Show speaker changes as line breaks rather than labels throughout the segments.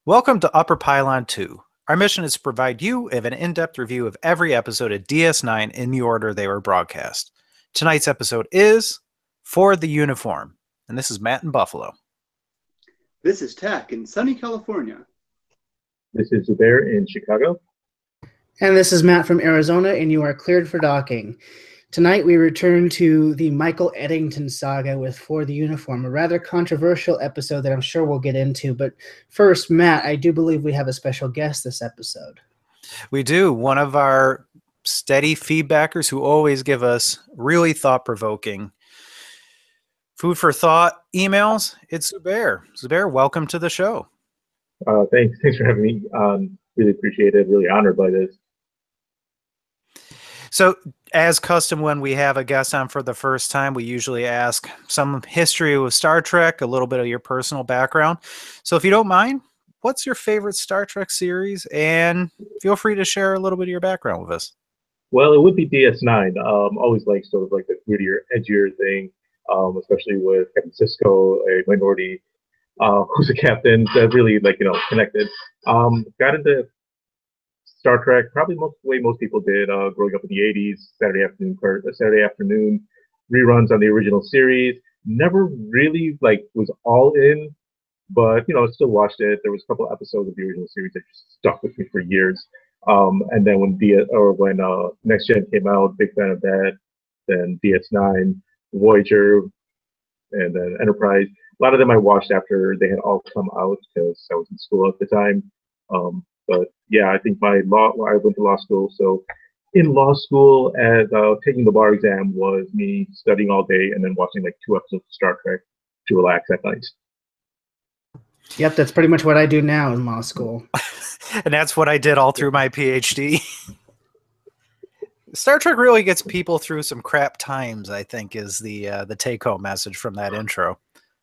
Welcome to Upper Pylon 2. Our mission is to provide you with an in-depth review of every episode of DS9 in the order they were broadcast. Tonight's episode is For the Uniform, and this is Matt in Buffalo.
This is Tack in sunny California.
This is Zubair in Chicago.
And this is Matt from Arizona, and you are cleared for docking. Tonight we return to the Michael Eddington saga with For the Uniform, a rather controversial episode that I'm sure we'll get into. But first, Matt, I do believe we have a special guest this episode.
We do. One of our steady feedbackers who always give us really thought-provoking food for thought emails. It's Zubair. Zubair, welcome to the show.
Thanks for having me. Really appreciate it. Really honored by this.
So, as custom, when we have a guest on for the first time, we usually ask some history with Star Trek, a little bit of your personal background. So, if you don't mind, what's your favorite Star Trek series? And feel free to share a little bit of your background with us.
Well, it would be DS9. Always like sort of like the grittier, edgier thing, especially with Captain Sisko, a minority who's a captain that really connected. Got into Star Trek probably the way most people did growing up in the 80s, Saturday afternoon reruns on the original series. Never really was all in, but still watched it. There was a couple episodes of the original series that just stuck with me for years. And then when Next Gen came out, big fan of that. Then DS9, Voyager, and then Enterprise. A lot of them I watched after they had all come out because I was in school at the time. But yeah, I think I went to law school. So in law school, as taking the bar exam was me studying all day and then watching 2 episodes of Star Trek to relax at night.
Yep, that's pretty much what I do now in law school.
And that's what I did all through my PhD. Star Trek really gets people through some crap times, I think, is the take-home message from that intro.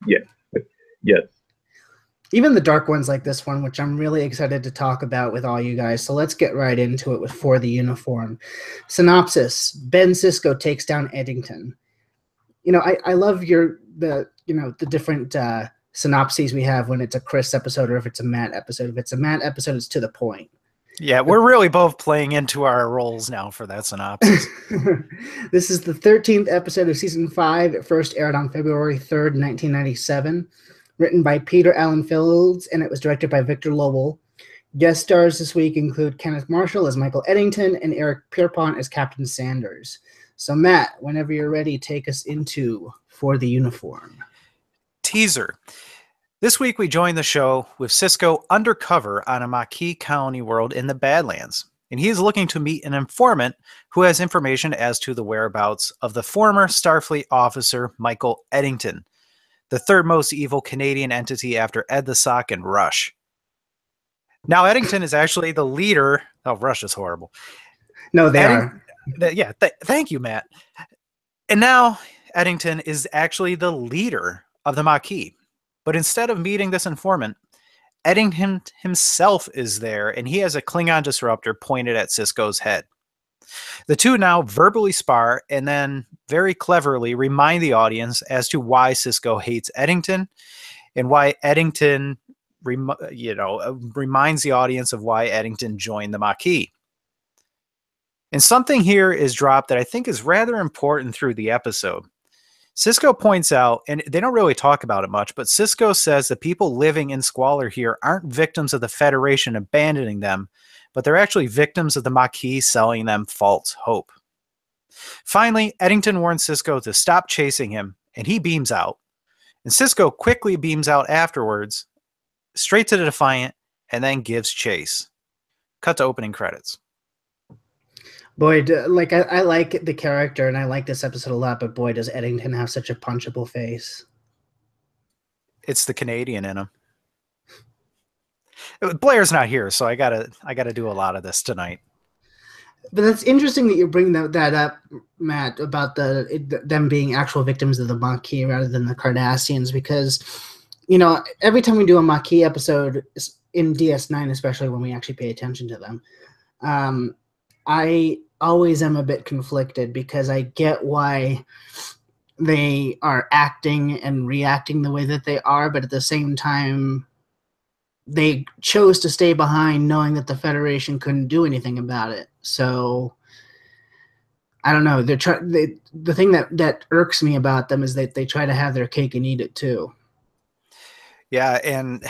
Yeah. Yes.
Even the dark ones like this one, which I'm really excited to talk about with all you guys. So let's get right into it with For the Uniform. Synopsis: Ben Sisko takes down Eddington. I love the different synopses we have when it's a Chris episode or if it's a Matt episode. If it's a Matt episode, it's to the point.
Yeah, we're really both playing into our roles now for that synopsis.
This is the 13th episode of Season 5. It first aired on February 3rd, 1997. Written by Peter Allen Fields, and it was directed by Victor Lowell. Guest stars this week include Kenneth Marshall as Michael Eddington and Eric Pierpont as Captain Sanders. So, Matt, whenever you're ready, take us into For the Uniform.
Teaser. This week we join the show with Sisko undercover on a Maquis colony world in the Badlands, and he is looking to meet an informant who has information as to the whereabouts of the former Starfleet officer Michael Eddington, the third most evil Canadian entity after Ed the Sock and Rush. Now, Eddington is actually the leader. Oh, Rush is horrible.
No, they are.
Yeah, thank you, Matt. And now Eddington is actually the leader of the Maquis. But instead of meeting this informant, Eddington himself is there, and he has a Klingon disruptor pointed at Sisko's head. The two now verbally spar and then very cleverly remind the audience as to why Sisko hates Eddington and why Eddington, reminds the audience of why Eddington joined the Maquis. And something here is dropped that I think is rather important through the episode. Sisko points out, and they don't really talk about it much, but Sisko says the people living in squalor here aren't victims of the Federation abandoning them, but they're actually victims of the Maquis selling them false hope. Finally, Eddington warns Sisko to stop chasing him, and he beams out. And Sisko quickly beams out afterwards, straight to the Defiant, and then gives chase. Cut to opening credits.
Boy, I like the character, and I like this episode a lot, but boy, does Eddington have such a punchable face.
It's the Canadian in him. Blair's not here, so I gotta do a lot of this tonight.
But that's interesting that you bring that up, Matt, about them being actual victims of the Maquis rather than the Cardassians, because every time we do a Maquis episode in DS9, especially when we actually pay attention to them, I always am a bit conflicted because I get why they are acting and reacting the way that they are, but at the same time, they chose to stay behind knowing that the Federation couldn't do anything about it. So I don't know. The thing that irks me about them is that they try to have their cake and eat it too.
Yeah, and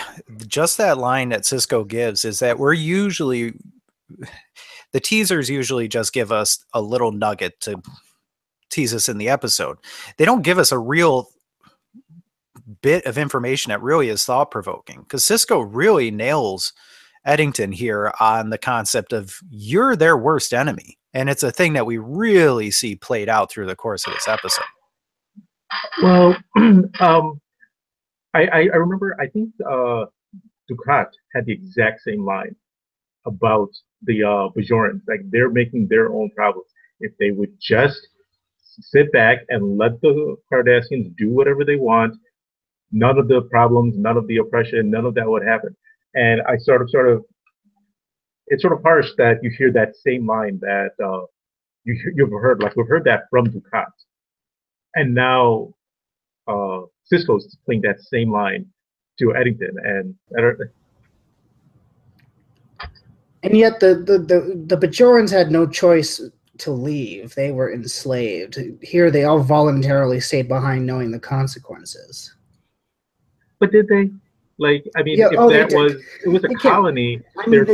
just that line that Cisco gives is that we're usually, the teasers usually just give us a little nugget to tease us in the episode. They don't give us a real bit of information that really is thought provoking, because Cisco really nails Eddington here on the concept of you're their worst enemy. And it's a thing that we really see played out through the course of this episode.
Well, I remember, I think Dukat had the exact same line about the Bajorans. Like, they're making their own problems. If they would just sit back and let the Cardassians do whatever they want, none of the problems, none of the oppression, none of that would happen. And I sort of, it's sort of harsh that you hear that same line that you've heard, like we've heard that from Dukat. And now Cisco's playing that same line to Eddington,
and yet the Bajorans had no choice to leave. They were enslaved. Here they all voluntarily stayed behind knowing the consequences.
But did they? Like, I mean,
Yeah,
if it was a colony,
I mean,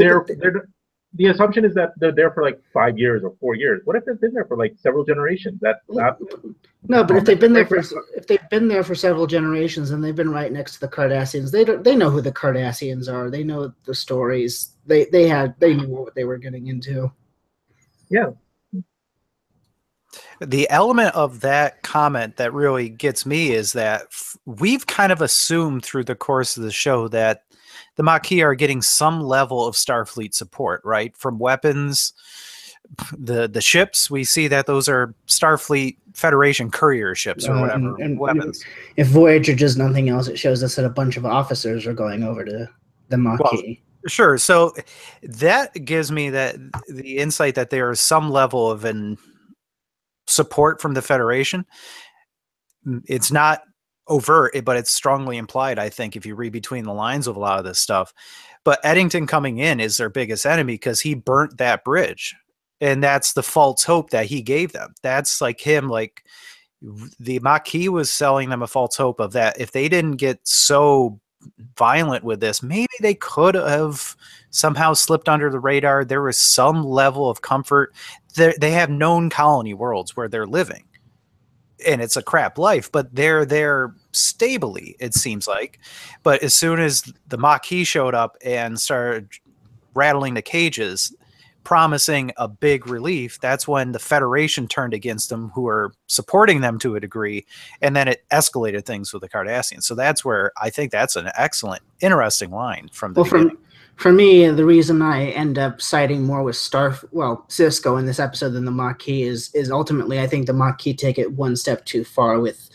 the assumption is that they're there for like 5 years or 4 years. What if they've been there for like several generations? That's not.
No, but if they've been there for several generations and they've been right next to the Cardassians, they know who the Cardassians are. They know the stories. They knew what they were getting into.
Yeah.
The element of that comment that really gets me is that we've kind of assumed through the course of the show that the Maquis are getting some level of Starfleet support, right? From weapons, the ships, we see that those are Starfleet Federation courier ships or whatever.
And
weapons.
If Voyager does nothing else, it shows us that a bunch of officers are going over to the Maquis.
Well, sure. So that gives me the insight that there is some level of support from the Federation. It's not overt, but it's strongly implied, I think, if you read between the lines of a lot of this stuff. But Eddington coming in is their biggest enemy because he burnt that bridge. And that's the false hope that he gave them. That's like him, like the Maquis was selling them a false hope of that. If they didn't get so violent with this, maybe they could have somehow slipped under the radar. There was some level of comfort. They have known colony worlds where they're living, and it's a crap life, but they're there stably, it seems like. But as soon as the Maquis showed up and started rattling the cages, promising a big relief, that's when the Federation turned against them, who are supporting them to a degree, and then it escalated things with the Cardassians. So that's where I think that's an excellent, interesting line from the beginning.
For me, the reason I end up siding more with Cisco in this episode than the Maquis is ultimately I think the Maquis take it one step too far with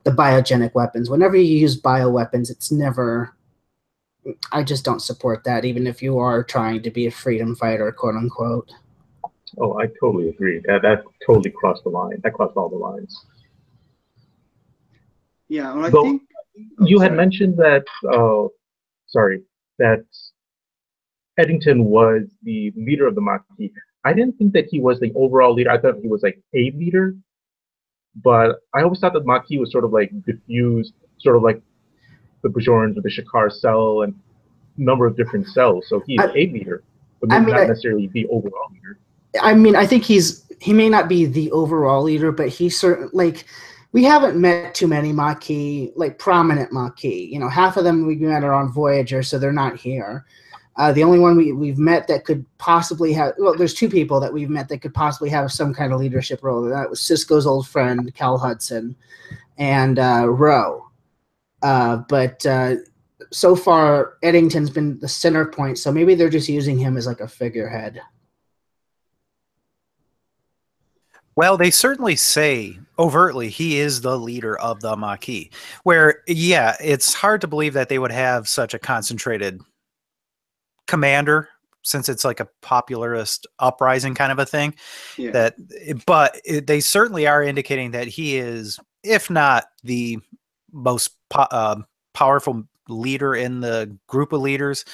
the biogenic weapons. Whenever you use bioweapons, it's never. I just don't support that, even if you are trying to be a freedom fighter, quote unquote.
Oh, I totally agree. That totally crossed the line. That crossed all the lines.
Yeah, well, I think
you had mentioned that. That Eddington was the leader of the Maquis. I didn't think that he was the overall leader. I thought he was like a leader, but I always thought that Maquis was sort of like diffused, sort of like the Bajorans with the Shakar cell and number of different cells. So he's a leader, but not necessarily the overall leader.
I mean, I think he may not be the overall leader, but he's certain. Like, we haven't met too many Maquis, like prominent Maquis. You know, half of them we met are on Voyager, so they're not here. The only one we've met that could possibly have, well, there's two people that we've met that could possibly have some kind of leadership role. That was Cisco's old friend, Cal Hudson, and Roe. But so far, Eddington's been the center point, so maybe they're just using him as like a figurehead.
Well, they certainly say overtly he is the leader of the Maquis, where, yeah, it's hard to believe that they would have such a concentrated commander, since it's like a popularist uprising kind of a thing. Yeah. They certainly are indicating that he is, if not the most powerful leader in the group of leaders,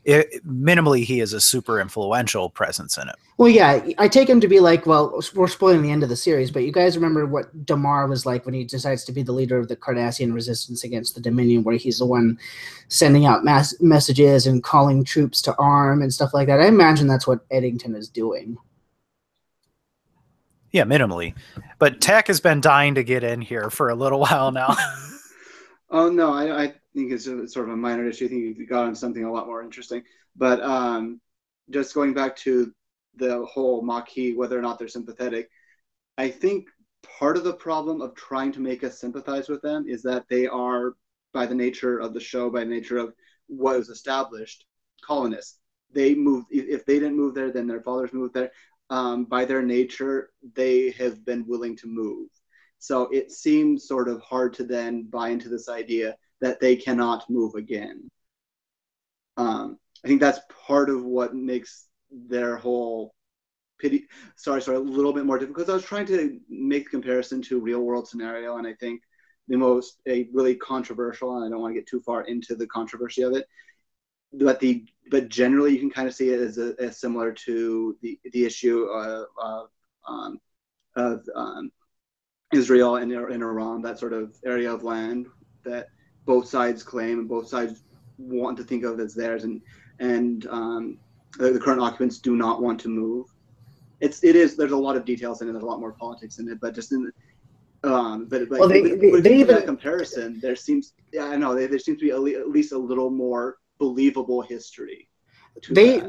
minimally he is a super influential presence in it.
Well, yeah, I take him to be like, well, we're spoiling the end of the series, but you guys remember what Damar was like when he decides to be the leader of the Cardassian resistance against the Dominion, where he's the one sending out messages and calling troops to arm and stuff like that. I imagine that's what Eddington is doing.
Yeah, minimally. But Tack has been dying to get in here for a little while now.
Oh, no, I think it's sort of a minor issue. I think you got on something a lot more interesting. But just going back to the whole Maquis, whether or not they're sympathetic, I think part of the problem of trying to make us sympathize with them is that they are, by the nature of the show, by the nature of what was established, colonists. They moved. If they didn't move there, then their fathers moved there. By their nature, they have been willing to move. So it seems sort of hard to then buy into this idea that they cannot move again. I think that's part of what makes their whole a little bit more difficult. Because I was trying to make the comparison to real world scenario, and I think a really controversial, and I don't want to get too far into the controversy of it, but generally you can kind of see it as similar to the issue of Israel and Iran, that sort of area of land that both sides claim and both sides want to think of as theirs, and the current occupants do not want to move. There's a lot of details in it, there's a lot more politics in it, but just in that comparison, there seems to be at least a little more believable history.
They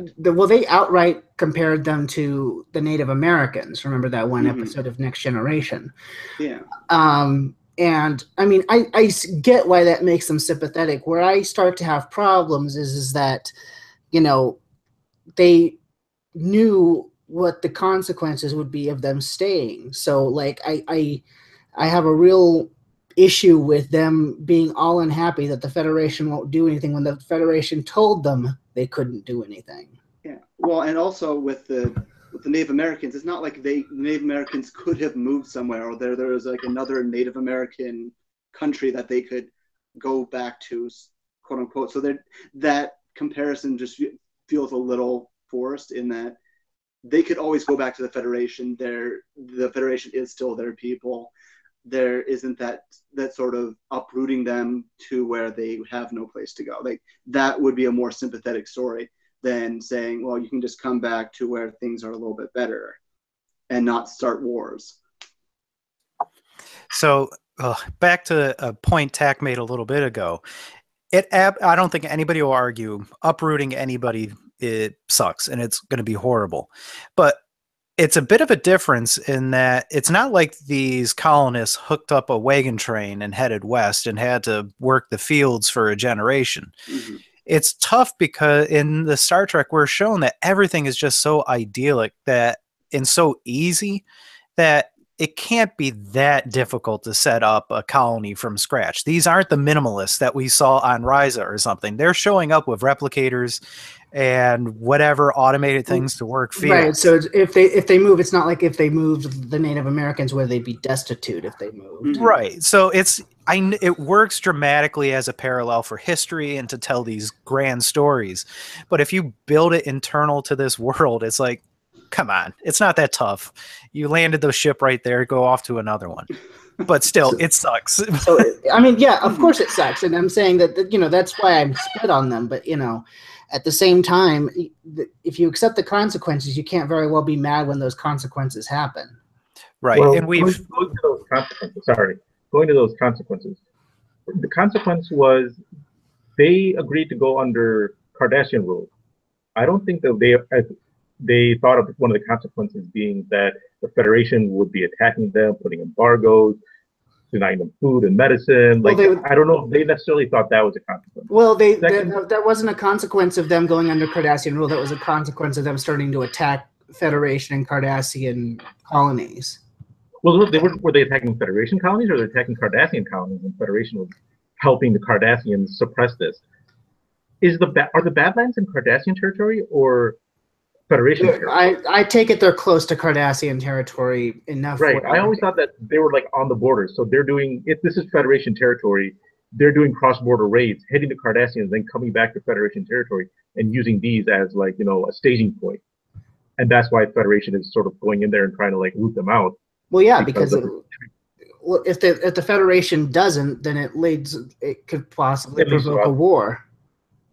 outright compared them to the Native Americans. Remember that one episode of Next Generation?
Yeah.
And I mean, I get why that makes them sympathetic. Where I start to have problems is that, they knew what the consequences would be of them staying. So like I have a real issue with them being all unhappy that the Federation won't do anything when the Federation told them they couldn't do anything.
Yeah. Well, and also with the Native Americans, it's not like Native Americans could have moved somewhere, or there was like another Native American country that they could go back to, quote unquote. So that comparison just feels a little forced in that they could always go back to the Federation. The Federation is still their people. There isn't that sort of uprooting them to where they have no place to go. Like that would be a more sympathetic story than saying, well, you can just come back to where things are a little bit better and not start wars.
So back to a point Tack made a little bit ago. I don't think anybody will argue uprooting anybody, it sucks and it's going to be horrible. But it's a bit of a difference in that it's not like these colonists hooked up a wagon train and headed west and had to work the fields for a generation. Mm-hmm. It's tough because in the Star Trek, we're shown that everything is just so idyllic and so easy that it can't be that difficult to set up a colony from scratch. These aren't the minimalists that we saw on Risa or something. They're showing up with replicators and whatever automated things to work fields.
Right. So if they move, it's not like if they moved the Native Americans where they'd be destitute if they moved.
Right. So it works dramatically as a parallel for history and to tell these grand stories. But if you build it internal to this world, it's like, come on, it's not that tough. You landed the ship right there, go off to another one. But still, it sucks.
So, I mean, yeah, of course it sucks. And I'm saying that, that's why I'm split on them. But, at the same time, if you accept the consequences, you can't very well be mad when those consequences happen.
Right.
Well,
and
going to those consequences. The consequence was they agreed to go under Cardassian rule. I don't think that they thought of one of the consequences being that the Federation would be attacking them, putting embargoes, denying them food and medicine. Like, I don't know if they necessarily thought that was a consequence.
Well, that wasn't a consequence of them going under Cardassian rule. That was a consequence of them starting to attack Federation and Cardassian colonies.
Well, were they attacking Federation colonies, or were they attacking Cardassian colonies, and Federation was helping the Cardassians suppress this? Are the Badlands in Cardassian territory or Federation territory?
I take it they're close to Cardassian territory enough.
Right. I always thought that they were like on the border. So they're doing it. This is Federation territory. they're doing cross-border raids, heading to Cardassians, then coming back to Federation territory and using these as like, a staging point. And that's why Federation is sort of going in there and trying to like root them out.
Well, yeah, because if the Federation doesn't, then it could possibly provoke a war.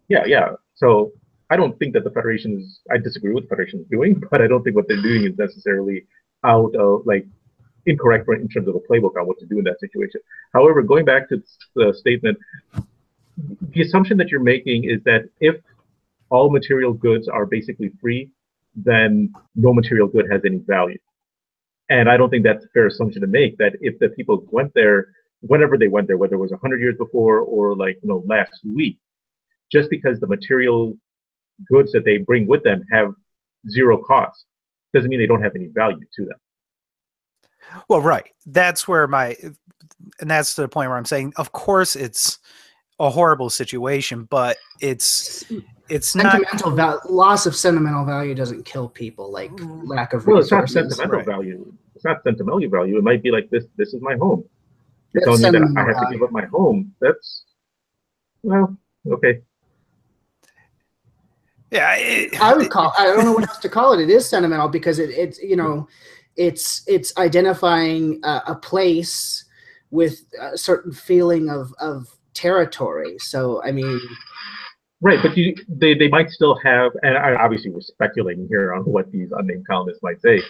Yeah. So I don't think that the Federation is. I disagree with the Federation is doing, but I don't think what they're doing is necessarily out of like incorrect in terms of the playbook on what to do in that situation. However, going back to the statement, the assumption that you're making is that if all material goods are basically free, then no material good has any value. And I don't think that's a fair assumption to make, that if the people went there, whenever they went there, whether it was 100 years before or like, last week, just because the material goods that they bring with them have zero cost, doesn't mean they don't have any value to them.
Well, right. That's where and that's the point where I'm saying, of course, it's a horrible situation, but it's
loss of sentimental value doesn't kill people like lack of resources.
Well, it's not sentimental value. It's not sentimental value. It might be like this is my home. You're telling me that I have to give up my home. That's, well, okay.
Yeah,
I don't know what else to call it. It is sentimental because it's identifying a place with a certain feeling of territory. So I mean,
right, but they might still have, and obviously we're speculating here on what these unnamed colonists might say,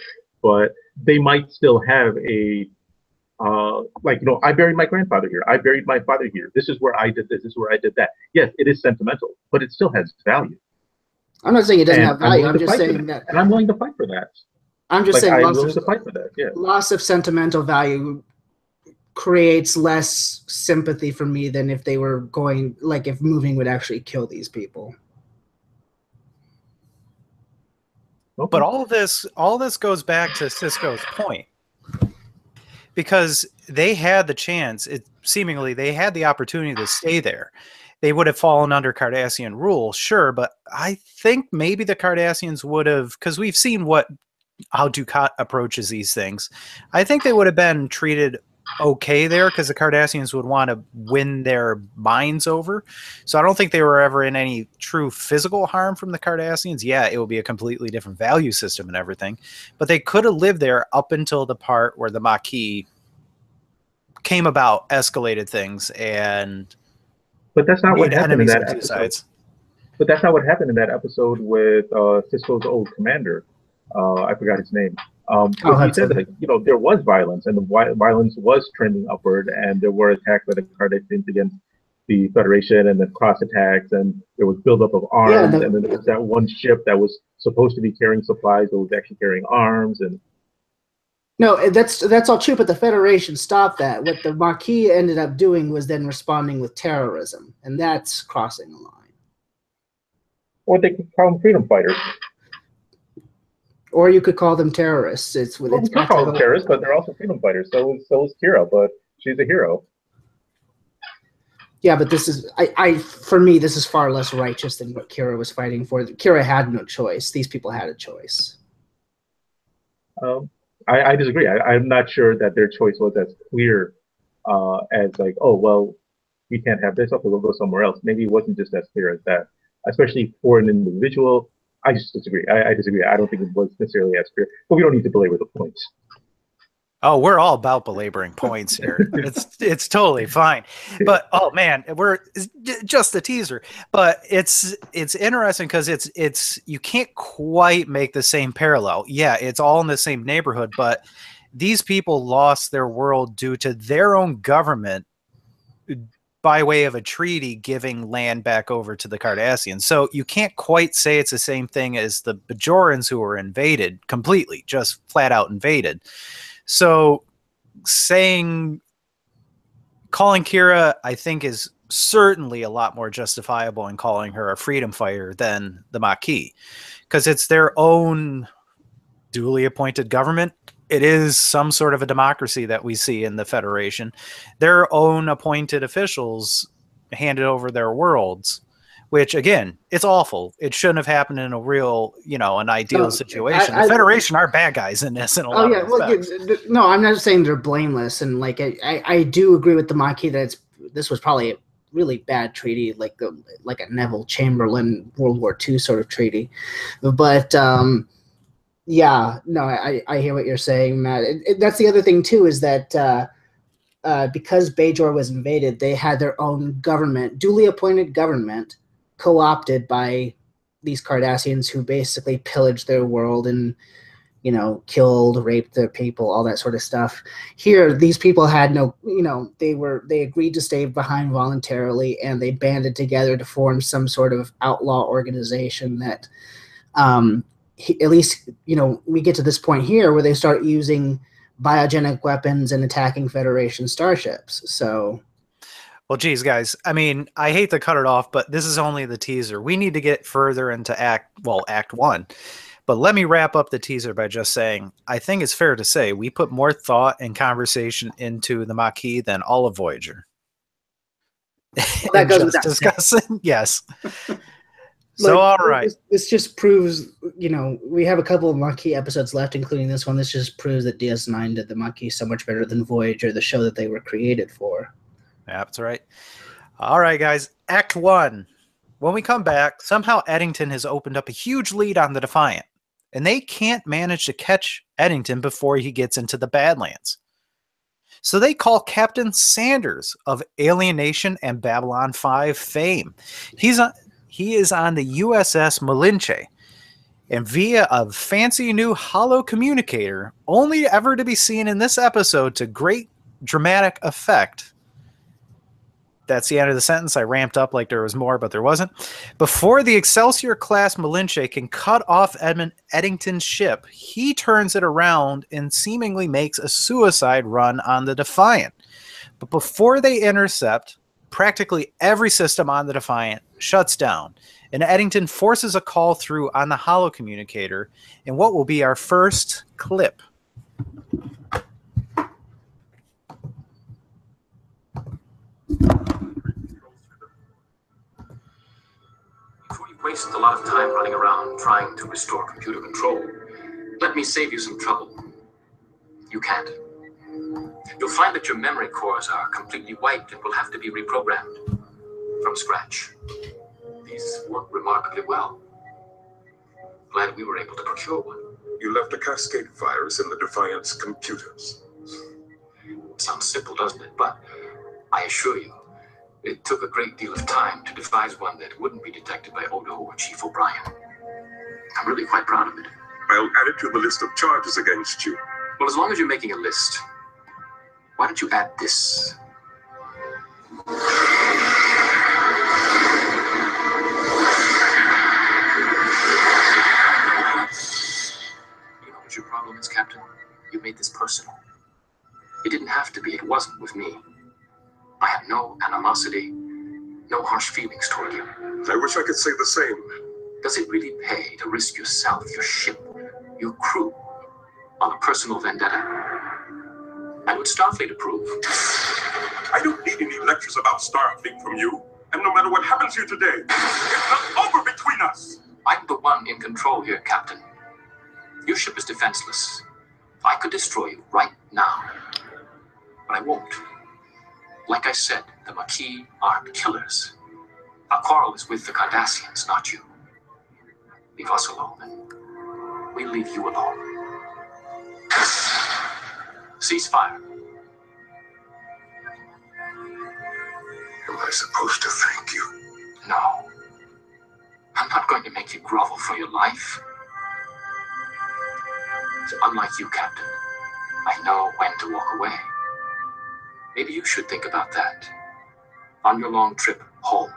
but they might still have a I buried my grandfather here. I buried my father here. This is where I did this. This is where I did that. Yes, it is sentimental, but it still has value.
I'm not saying it doesn't have value. I'm just saying that.
And I'm willing to fight for that.
I'm just saying
I'm willing to fight for that. Yeah.
Loss of sentimental value creates less sympathy for me than if they were going, like if moving would actually kill these people.
Okay. But all this goes back to Sisko's point, because they had the chance. Seemingly they had the opportunity to stay there. They would have fallen under Cardassian rule, sure, but I think maybe the Cardassians would have, because we've seen how Dukat approaches these things. I think they would have been treated okay there because the Cardassians would want to win their minds over. So I don't think they were ever in any true physical harm from the Cardassians. Yeah, it will be a completely different value system and everything, but they could have lived there up until the part where the Maquis came about, escalated things, and
but that's not what happened in that episode. But that's not what happened in that episode with Sisko's old commander. I forgot his name. He said that there was violence, and the violence was trending upward, and there were attacks by the Cardassians against the Federation, and then cross attacks, and there was buildup of arms, and then there was that one ship that was supposed to be carrying supplies but was actually carrying arms. And
no, that's all true, but the Federation stopped that. What the Maquis ended up doing was then responding with terrorism, and that's crossing the line.
Or they could call them freedom fighters.
Or you could call them terrorists.
You could call them terrorists, but they're also freedom fighters. So is Kira, but she's a hero.
Yeah, but this is for me, this is far less righteous than what Kira was fighting for. Kira had no choice. These people had a choice.
I disagree. I'm not sure that their choice was as clear as like, oh, well, we can't have this, we'll go somewhere else. Maybe it wasn't just as clear as that, especially for an individual. I just disagree. I disagree. I don't think it was necessarily as clear, but we don't need to belabor the points.
Oh, we're all about belaboring points here. It's totally fine. But oh man, it's just a teaser. But it's interesting because it's you can't quite make the same parallel. Yeah, it's all in the same neighborhood, but these people lost their world due to their own government by way of a treaty giving land back over to the Cardassians. So you can't quite say it's the same thing as the Bajorans who were invaded completely, just flat out invaded. So calling Kira, I think, is certainly a lot more justifiable in calling her a freedom fighter than the Maquis, because it's their own duly appointed government. It is some sort of a democracy that we see in the Federation. Their own appointed officials handed over their worlds, which, again, it's awful. It shouldn't have happened in a real, an ideal situation. The Federation are bad guys in this in a lot of respects.
No, I'm not saying they're blameless. And, I do agree with the Maquis that this was probably a really bad treaty, like a Neville Chamberlain World War II sort of treaty. But yeah, no, I hear what you're saying, Matt. That's the other thing too, is that because Bajor was invaded, they had their own government, duly appointed government, co-opted by these Cardassians who basically pillaged their world and, you know, killed, raped their people, all that sort of stuff. Here, these people had no, you know, they agreed to stay behind voluntarily, and they banded together to form some sort of outlaw organization that, at least, you know, we get to this point here where they start using biogenic weapons and attacking Federation starships. So,
well, geez, guys, I mean, I hate to cut it off, but this is only the teaser. We need to get further into Act 1. But let me wrap up the teaser by just saying, I think it's fair to say we put more thought and conversation into the Maquis than all of Voyager.
Well, that goes without
discussing. Yes.
So,
all right.
This just proves, you know, we have a couple of Maquis episodes left, including this one. This just proves that DS9 did the Maquis so much better than Voyager, the show that they were created for.
Yeah, that's right. All right, guys. Act 1. When we come back, somehow Eddington has opened up a huge lead on the Defiant, and they can't manage to catch Eddington before he gets into the Badlands. So they call Captain Sanders of Alienation and Babylon 5 fame. He is on the USS Malinche, and via a fancy new holo communicator, only ever to be seen in this episode to great dramatic effect. That's the end of the sentence. I ramped up like there was more, but there wasn't. Before the Excelsior-class Malinche can cut off Eddington's ship, he turns it around and seemingly makes a suicide run on the Defiant. But before they intercept, practically every system on the Defiant shuts down, and Eddington forces a call through on the holo communicator in what will be our first clip.
Before you waste a lot of time running around trying to restore computer control, let me save you some trouble. You can't. You'll find that your memory cores are completely wiped and will have to be reprogrammed from scratch. These work remarkably well. Glad we were able to procure one.
You left a cascade virus in the Defiant's computers.
Sounds simple, doesn't it? But I assure you, it took a great deal of time to devise one that wouldn't be detected by Odo or Chief O'Brien. I'm really quite proud of it.
I'll add it to the list of charges against you.
Well, as long as you're making a list, why don't you add this? You know what your problem is, Captain? You made this personal. It didn't have to be. It wasn't with me. I have no animosity, no harsh feelings toward you.
I wish I could say the same.
Does it really pay to risk yourself, your ship, your crew, on a personal vendetta? And would Starfleet approve?
I don't need any lectures about Starfleet from you. And no matter what happens here today, it's not over between us.
I'm the one in control here, Captain. Your ship is defenseless. I could destroy you right now. But I won't. Like I said, the Maquis aren't killers. Our quarrel is with the Cardassians, not you. Leave us alone, and we'll leave you alone. Ceasefire.
Am I supposed to thank you?
No. I'm not going to make you grovel for your life. So unlike you, Captain, I know when to walk away. Maybe you should think about that on your long trip home.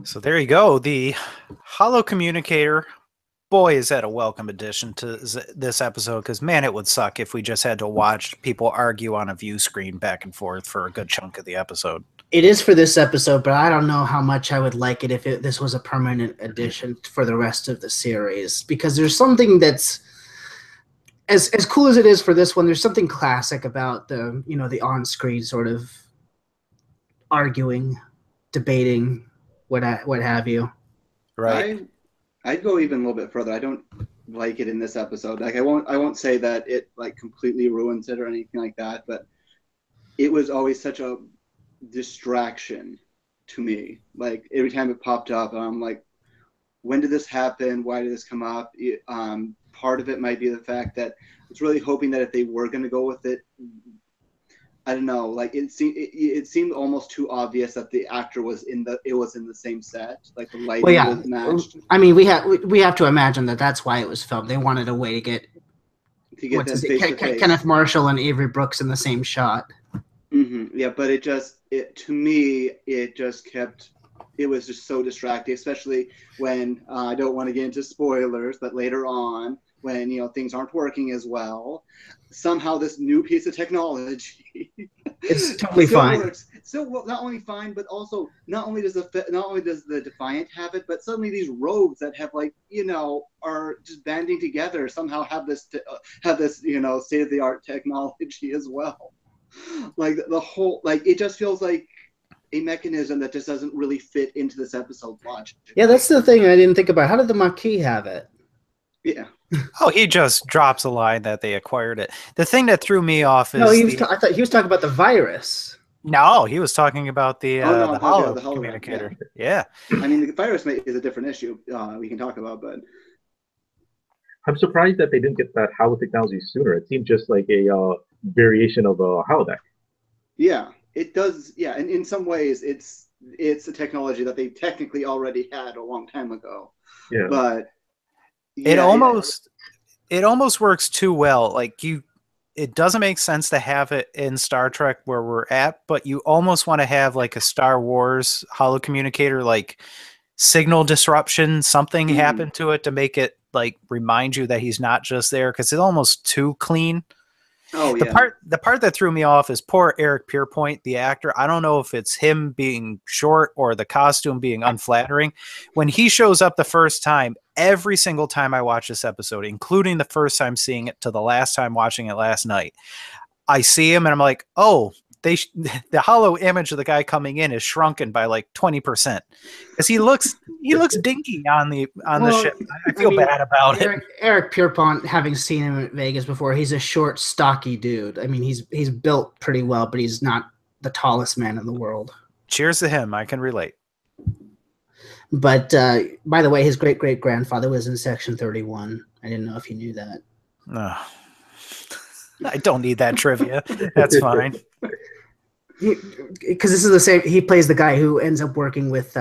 So there you go. The holo communicator. Boy, is that a welcome addition to this episode, because, man, it would suck if we just had to watch people argue on a view screen back and forth for a good chunk of the episode.
It is for this episode, but I don't know how much I would like it if this was a permanent addition for the rest of the series, because there's something that's as cool as it is for this one. There's something classic about the on-screen sort of arguing, debating, what have you.
Right.
I'd go even a little bit further. I don't like it in this episode. Like I won't say that it like completely ruins it or anything like that, but it was always such a distraction to me. Like every time it popped up, I'm like, when did this happen? Why did this come up? Part of it might be the fact that I was really hoping that if they were going to go with it, I don't know, like it seemed almost too obvious that the actor was in the same set, like the lighting was matched.
I mean, we have to imagine that that's why it was filmed. They wanted a way to get
them face to face.
Kenneth Marshall and Avery Brooks in the same shot.
Mm-hmm. Yeah, but to me, it was just so distracting, especially when I don't want to get into spoilers, but later on, when things aren't working as well, somehow this new piece of technology
it's totally fine.
Works. Still, not only fine, but also not only does the Defiant have it, but suddenly these rogues that have are just banding together somehow have this state of the art technology as well. Like the whole it just feels like a mechanism that just doesn't really fit into this episode's logic.
Yeah, that's the thing I didn't think about. How did the Maquis have it?
Yeah.
Oh, he just drops a line that they acquired it. The thing that threw me off is
I thought he was talking about the virus.
No, he was talking about the holo
the
communicator. Yeah.
I mean, the virus is a different issue we can talk about, but
I'm surprised that they didn't get that holo technology sooner. It seemed just like a variation of a holodeck.
Yeah, it does. Yeah, and in some ways, it's a technology that they technically already had a long time ago.
Yeah,
but
it almost works too well. Like it doesn't make sense to have it in Star Trek where we're at, but you almost want to have like a Star Wars holocommunicator, like signal disruption, something happened to it to make it like remind you that he's not just there, because it's almost too clean.
Oh,
yeah. The part that threw me off is poor Eric Pierpoint, the actor. I don't know if it's him being short or the costume being unflattering. When he shows up the first time, every single time I watch this episode, including the first time seeing it to the last time watching it last night, I see him and I'm like, oh, the hollow image of the guy coming in is shrunken by like 20% because he looks dinky on the ship. I feel bad about it.
Eric Pierpont, having seen him at Vegas before, he's a short, stocky dude. I mean, he's built pretty well, but he's not the tallest man in the world.
Cheers to him. I can relate.
But by the way, his great-great-grandfather was in Section 31. I didn't know if you knew that.
No. I don't need that trivia. That's fine.
Because this is the same. He plays the guy who ends up working with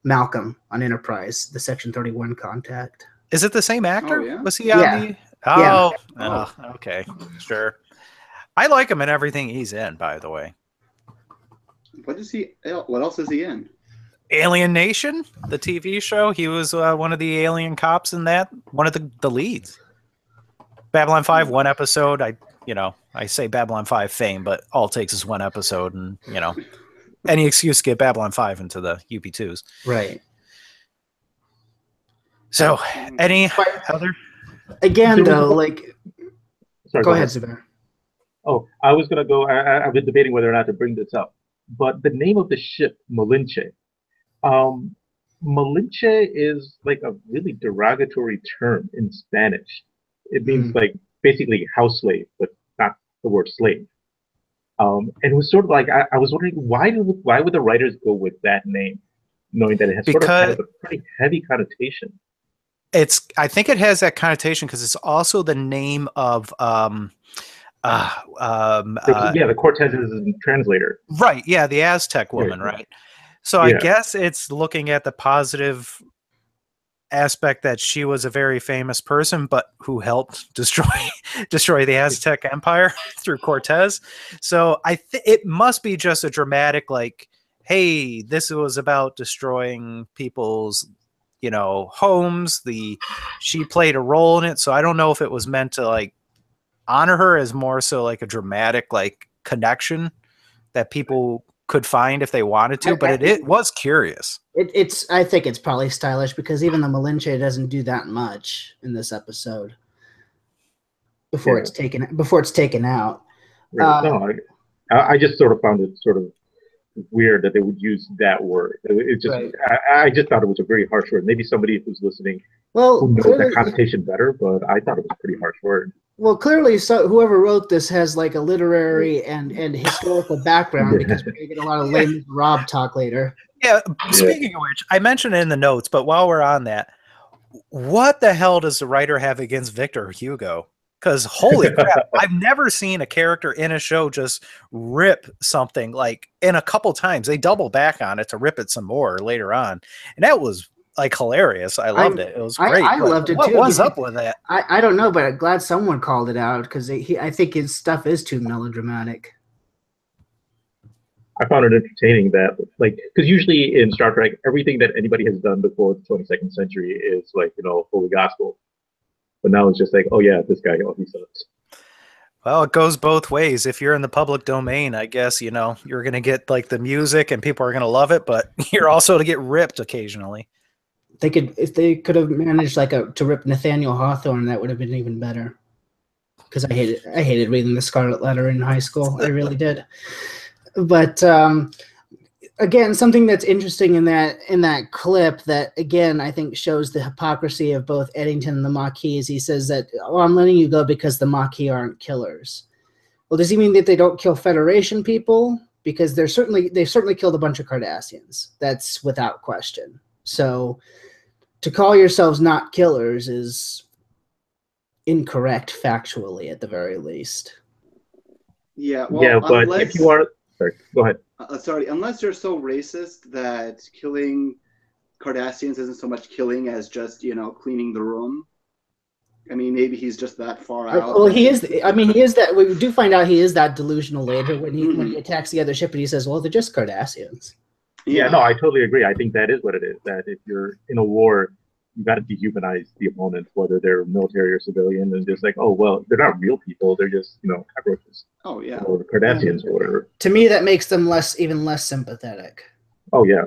Malcolm on Enterprise, the Section 31 contact.
Is it the same actor?
Oh, yeah?
Was he on the? Oh, yeah. Okay, sure. I like him in everything he's in. By the way,
what else is he in? Alien
Nation, the TV show. He was one of the alien cops in that. One of the leads. Babylon 5, one episode. I say Babylon 5 fame, but all it takes is one episode, and any excuse to get Babylon 5 into the UP2s.
Right.
So, any other?
Again, though, like,
sorry,
go ahead, Zubair.
Oh, I was gonna go. I've been debating whether or not to bring this up, but the name of the ship, Malinche. Malinche is like a really derogatory term in Spanish. It means like basically house slave, but not the word slave. And it was sort of like I was wondering why would the writers go with that name, knowing that it has sort of kind of a pretty heavy connotation.
I think it has that connotation because it's also the name of
the Cortez's translator.
Right. Yeah, the Aztec woman. Right. So I guess it's looking at the positive aspect that she was a very famous person, but who helped destroy the Aztec Empire through Cortez. So it must be just a dramatic, like, hey, this was about destroying people's, homes. She played a role in it. So I don't know if it was meant to like honor her as more so like a dramatic like connection that people could find if they wanted to, but it was curious.
I think it's probably stylish because even the Malinche doesn't do that much in this episode before it's taken out.
Right. No, I just sort of found it sort of weird that they would use that word. It just,
Right.
I just thought it was a very harsh word. Maybe somebody who's listening
Well,
who knows
clearly,
that connotation better, but I thought it was a pretty harsh word.
well, clearly, so whoever wrote this has like a literary and historical background because we're gonna get a lot of Les Miserables talk later.
Yeah, speaking of which, I mentioned it in the notes, but while we're on that, what the hell does the writer have against Victor Hugo? Because holy crap, I've never seen a character in a show just rip something like in a couple times. They double back on it to rip it some more later on. And that was like hilarious. I loved it. It was great.
I loved it
what
too.
What was up with that?
I don't know, but I'm glad someone called it out because I think his stuff is too melodramatic.
I found it entertaining that, like, because usually in Star Trek, everything that anybody has done before the 22nd century is like, holy gospel. But now it's just like, oh yeah, this guy, oh, he sucks.
Well, it goes both ways. If you're in the public domain, I guess, you're going to get like the music and people are going to love it, but you're also to get ripped occasionally.
If they could have managed to rip Nathaniel Hawthorne, that would have been even better. Because I hated reading the Scarlet Letter in high school. I really did. But again, something that's interesting in that clip that again I think shows the hypocrisy of both Eddington and the Maquis is he says that, oh, I'm letting you go because the Maquis aren't killers. Well, does he mean that they don't kill Federation people? Because they've certainly killed a bunch of Cardassians. That's without question. So to call yourselves not killers is incorrect factually at the very least.
Yeah, well,
yeah, but if you are, sorry, go ahead.
Sorry, unless they're so racist that killing Cardassians isn't so much killing as just cleaning the room. I mean, maybe he's just that far out.
Well, he is. I mean, he is that. We do find out he is that delusional later when he attacks the other ship and he says, "Well, they're just Cardassians."
Yeah, no, I totally agree. I think that is what it is. That if you're in a war, you got to dehumanize the opponent, whether they're military or civilian, and just like, oh well, they're not real people; they're just cockroaches.
Oh yeah,
or Cardassians or whatever.
To me, that makes them even less sympathetic.
Oh yeah.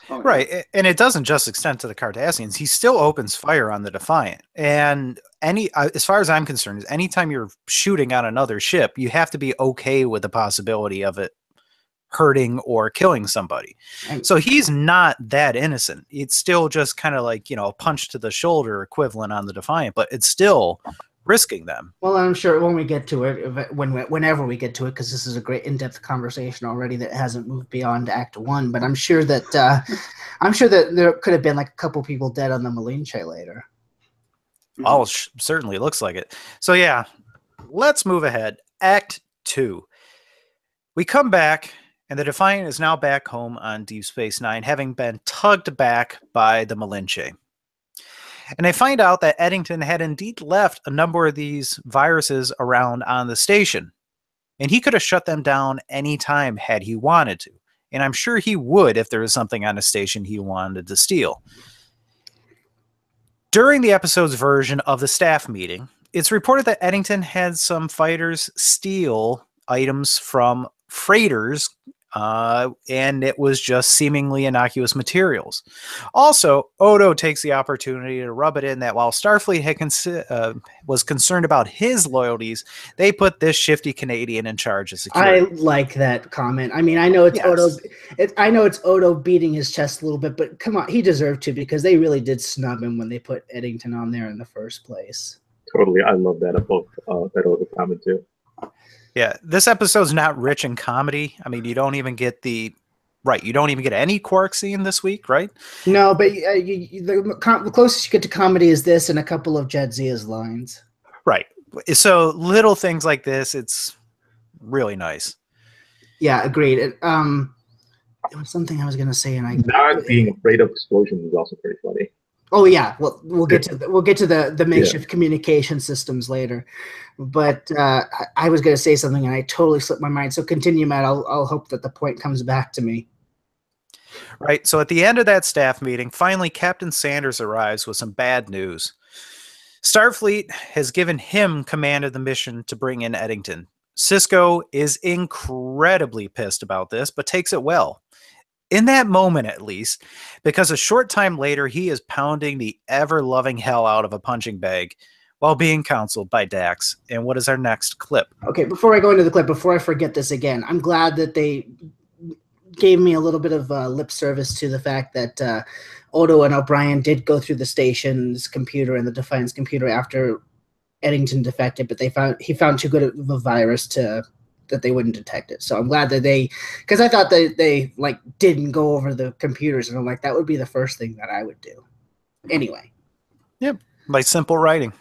Right, and it doesn't just extend to the Cardassians. He still opens fire on the Defiant, and as far as I'm concerned, anytime you're shooting on another ship, you have to be okay with the possibility of it hurting or killing somebody. So he's not that innocent. It's still just kind of like a punch to the shoulder equivalent on the Defiant, but it's still risking them.
Well, I'm sure when we get to it, whenever we get to it, because this is a great in-depth conversation already that hasn't moved beyond Act 1, but I'm sure that there could have been like a couple people dead on the Malinche later.
Oh, certainly looks like it. So yeah, let's move ahead. Act 2. We come back, and the Defiant is now back home on Deep Space Nine, having been tugged back by the Malinche. And they find out that Eddington had indeed left a number of these viruses around on the station. And he could have shut them down anytime had he wanted to. And I'm sure he would if there was something on the station he wanted to steal. During the episode's version of the staff meeting, it's reported that Eddington had some fighters steal items from freighters, and it was just seemingly innocuous materials. Also, Odo takes the opportunity to rub it in that while Starfleet had was concerned about his loyalties, they put this shifty Canadian in charge of security.
I like that comment. I mean, I know it's Odo. I know it's Odo beating his chest a little bit, but come on, he deserved to because they really did snub him when they put Eddington on there in the first place.
Totally, I love that about that Odo comment too.
Yeah, this episode's not rich in comedy. I mean, you don't even get any Quark scene this week, right?
No, but the closest you get to comedy is this and a couple of Jadzia's lines.
Right. So little things like this, it's really nice.
Yeah, agreed. There was something I was going to say, and
not being afraid of explosions is also pretty funny.
Oh yeah, well we'll get to the makeshift communication systems later, but I was going to say something and I totally slipped my mind. So continue, Matt. I'll hope that the point comes back to me.
Right. So at the end of that staff meeting, finally Captain Sanders arrives with some bad news. Starfleet has given him command of the mission to bring in Eddington. Sisko is incredibly pissed about this, but takes it well. In that moment, at least, because a short time later, he is pounding the ever-loving hell out of a punching bag while being counseled by Dax. And what is our next clip?
Okay, before I go into the clip, before I forget this again, I'm glad that gave me a little bit of lip service to the fact that Odo and O'Brien did go through the station's computer and the Defiance computer after Eddington defected, but he found too good of a virus that they wouldn't detect it. So I'm glad that because I thought they like didn't go over the computers, and I'm like, that would be the first thing that I would do. Anyway.
Yep, by simple writing.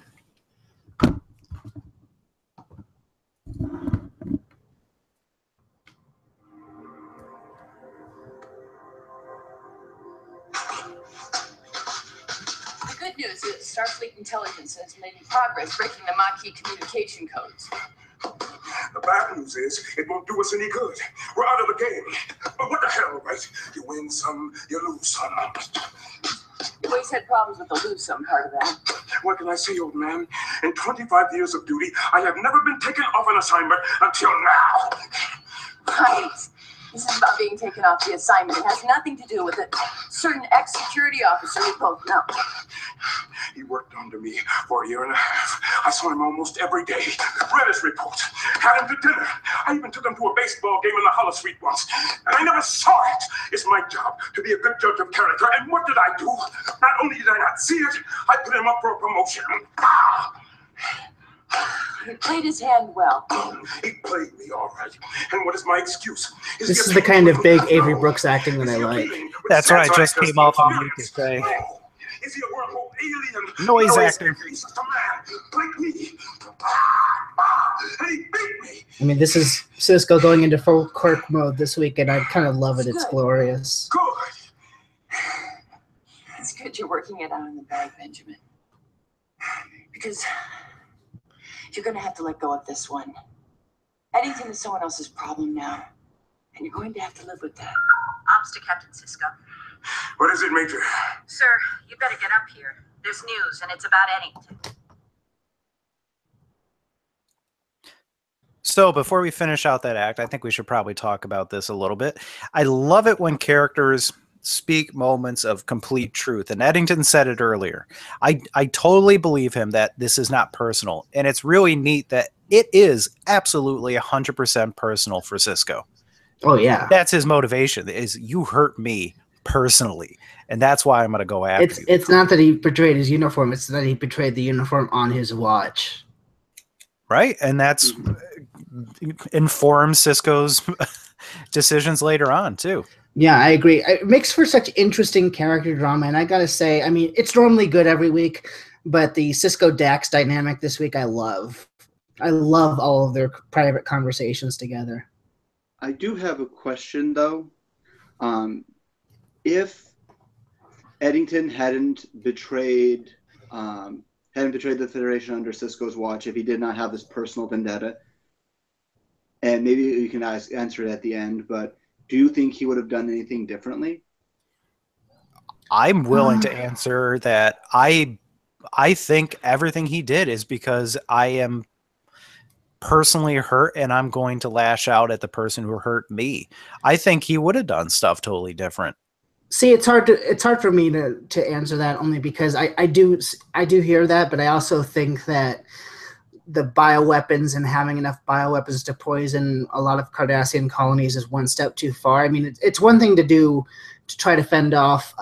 The good news is Starfleet intelligence has made progress breaking the Maquis communication codes.
The bad news is it won't do us any good. We're out of the game. But what the hell, right? You win some, you lose some.
You always had problems with the lose some part of that.
What can I say, old man? In 25 years of duty, I have never been taken off an assignment until now.
Right. This is about being taken off the assignment. It has nothing to do with a certain ex-security officer we both know.
He worked under me for a year and a half. I saw him almost every day. Read his reports. Had him to dinner. I even took him to a baseball game in the Hollow Suite once. And I never saw it. It's my job to be a good judge of character. And what did I do? Not only did I not see it, I put him up for a promotion.
He played his hand well.
He played me all right. And what is my excuse?
This is the kind of big Avery Brooks acting that I like.
That's what I just came off of mute to say.
Is he a wormhole alien?
Noise actor.
He's just a man like me. And he beat me.
I mean, this is Cisco going into full Kirk mode this week, and I kind of love it. It's glorious.
Good.
It's good you're working it out in the bag, Benjamin. Because you're going to have to let go of this one. Eddington is someone else's problem now, and you're going to have to live with that.
Ops to Captain Cisco.
What is it, Major?
Sir, you better get up here. There's news, and it's about Eddington.
So before we finish out that act, I think we should probably talk about this a little bit. I love it when characters speak moments of complete truth. And Eddington said it earlier. I totally believe him that this is not personal. And it's really neat that it is absolutely 100% personal for Cisco.
Oh, yeah.
That's his motivation, is you hurt me personally. And that's why I'm going to go after you.
It's not that he betrayed his uniform. It's that he betrayed the uniform on his watch.
Right. And that's informs Cisco's decisions later on, too.
Yeah, I agree. It makes for such interesting character drama, and I gotta say, I mean, it's normally good every week, but the Cisco Dax dynamic this week, I love. I love all of their private conversations together.
I do have a question though. If Eddington hadn't betrayed the Federation under Cisco's watch, if he did not have this personal vendetta, and maybe you can answer it at the end, but do you think he would have done anything differently?
I'm willing to answer that. I think everything he did is because I am personally hurt and I'm going to lash out at the person who hurt me. I think he would have done stuff totally different.
See, it's hard for me to answer that, only because I do hear that, but I also think that the bioweapons and having enough bioweapons to poison a lot of Cardassian colonies is one step too far. I mean, it's one thing to do to try to fend off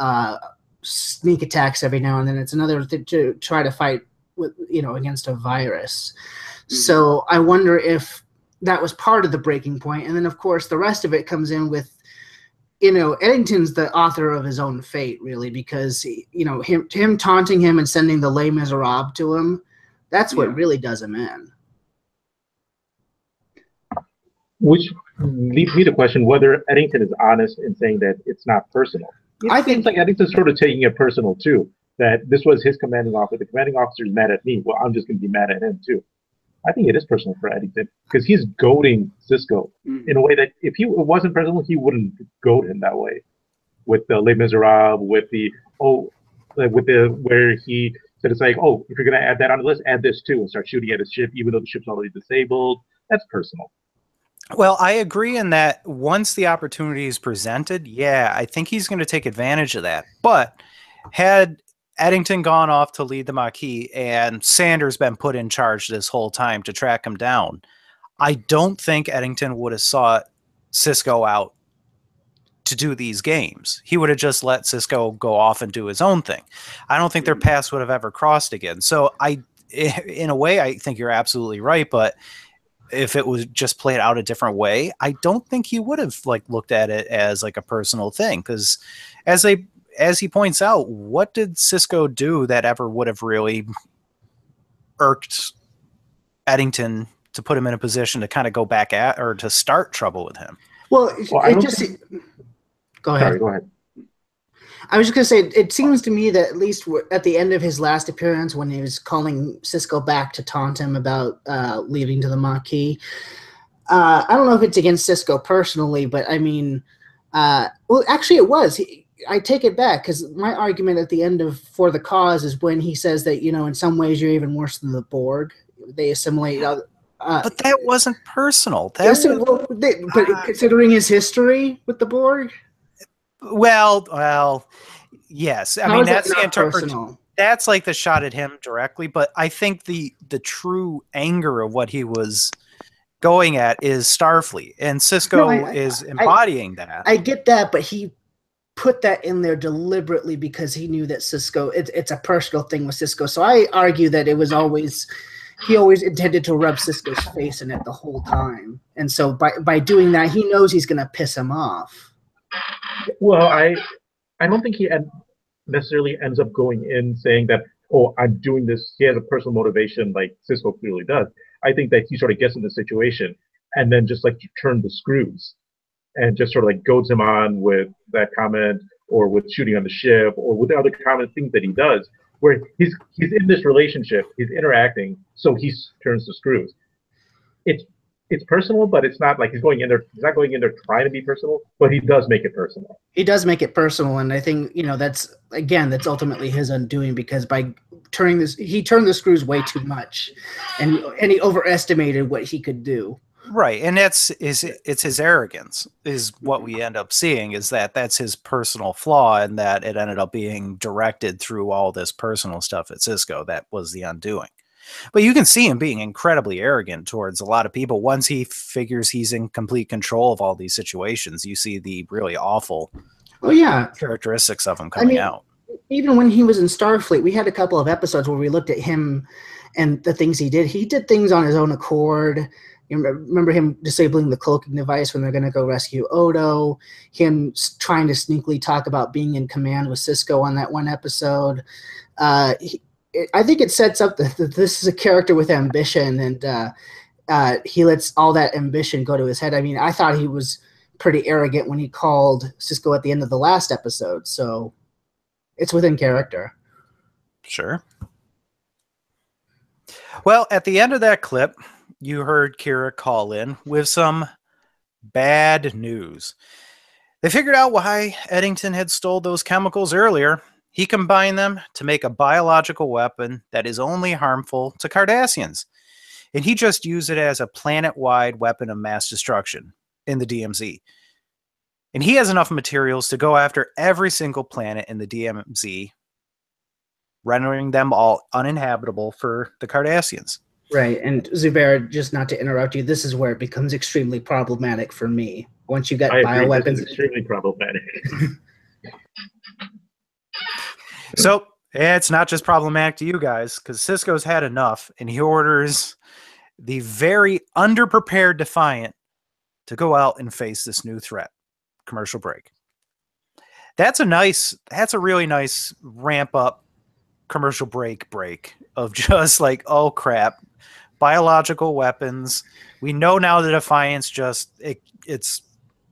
sneak attacks every now and then. It's another to try to fight with, against a virus. Mm-hmm. So I wonder if that was part of the breaking point. And then, of course, the rest of it comes in with, Eddington's the author of his own fate, really, because, him taunting him and sending the Les Miserables to him, that's what really does him in.
Which leads me to question whether Eddington is honest in saying that it's not personal. I think like Eddington's sort of taking it personal too, that this was his commanding officer. The commanding officer is mad at me. Well, I'm just going to be mad at him too. I think it is personal for Eddington because he's goading Cisco in a way that if it wasn't personal, he wouldn't goad him that way. With the Les Miserables, with the where he said it's like, oh, if you're going to add that on the list, add this too, and start shooting at his ship, even though the ship's already disabled. That's personal.
Well, I agree in that once the opportunity is presented, I think he's going to take advantage of that. But had Eddington gone off to lead the Maquis and Sanders been put in charge this whole time to track him down, I don't think Eddington would have sought Cisco out to do these games. He would have just let Cisco go off and do his own thing. I don't think their paths would have ever crossed again. So in a way, I think you're absolutely right. But if it was just played out a different way, I don't think he would have like looked at it as like a personal thing. Because as he points out, what did Cisco do that ever would have really irked Eddington to put him in a position to kind of go back at or to start trouble with him?
Well,
I
go ahead.
Sorry, go ahead.
I was just going to say, it seems to me that at least at the end of his last appearance, when he was calling Cisco back to taunt him about leaving to the Maquis, I don't know if it's against Cisco personally, but I mean, well, actually it was. I take it back, because my argument at the end of For the Cause is when he says that, in some ways you're even worse than the Borg. They assimilate.
But that wasn't personal.
But considering his history with the Borg,
well, yes. I mean, that's the
interpretation.
That's like the shot at him directly. But I think the true anger of what he was going at is Starfleet, and Cisco is embodying that.
I get that, but he put that in there deliberately because he knew that Cisco. It's a personal thing with Cisco. So I argue that it was always. He always intended to rub Cisco's face in it the whole time. And so by doing that, he knows he's going to piss him off.
Well, I don't think he necessarily ends up going in saying that, oh, I'm doing this. He has a personal motivation like Cisco clearly does. I think that he sort of gets in the situation and then just like turn the screws and just sort of like goads him on with that comment or with shooting on the ship or with the other common things that he does. Where he's in this relationship, he's interacting, so he turns the screws. It's personal, but it's not like he's going in there. He's not going in there trying to be personal, but he does make it personal.
He does make it personal, and I think that's ultimately his undoing, because by turning this, he turned the screws way too much, and he overestimated what he could do.
Right, and it's his arrogance is what we end up seeing, is that's his personal flaw, and that it ended up being directed through all this personal stuff at Cisco. That was the undoing. But you can see him being incredibly arrogant towards a lot of people. Once he figures he's in complete control of all these situations, you see the really awful characteristics of him coming out.
Even when he was in Starfleet, we had a couple of episodes where we looked at him and the things he did. He did things on his own accord. You remember him disabling the cloaking device when they're going to go rescue Odo, him trying to sneakily talk about being in command with Cisco on that one episode. I think it sets up that this is a character with ambition, and he lets all that ambition go to his head. I mean, I thought he was pretty arrogant when he called Cisco at the end of the last episode, so it's within character.
Sure. Well, at the end of that clip, you heard Kira call in with some bad news. They figured out why Eddington had stole those chemicals earlier. He combined them to make a biological weapon that is only harmful to Cardassians. And he just used it as a planet-wide weapon of mass destruction in the DMZ. And he has enough materials to go after every single planet in the DMZ, rendering them all uninhabitable for the Cardassians.
Right, and Zubair, just not to interrupt you, this is where it becomes extremely problematic for me. Once you got bioweapons,
it's extremely problematic.
So it's not just problematic to you guys, because Cisco's had enough, and he orders the very underprepared Defiant to go out and face this new threat. Commercial break. That's a really nice ramp up commercial break of just like, oh crap, biological weapons. We know now the Defiance it's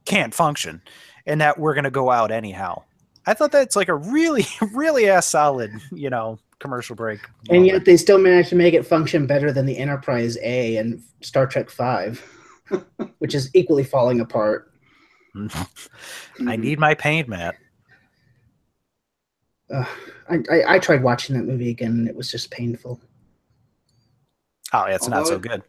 can't function, and that we're gonna go out anyhow. I thought that's like a really, really solid, commercial break.
And yet they still managed to make it function better than the Enterprise A and Star Trek V, which is equally falling apart.
I need my pain, Matt.
I tried watching that movie again, and it was just painful.
Oh, yeah, it's not so good.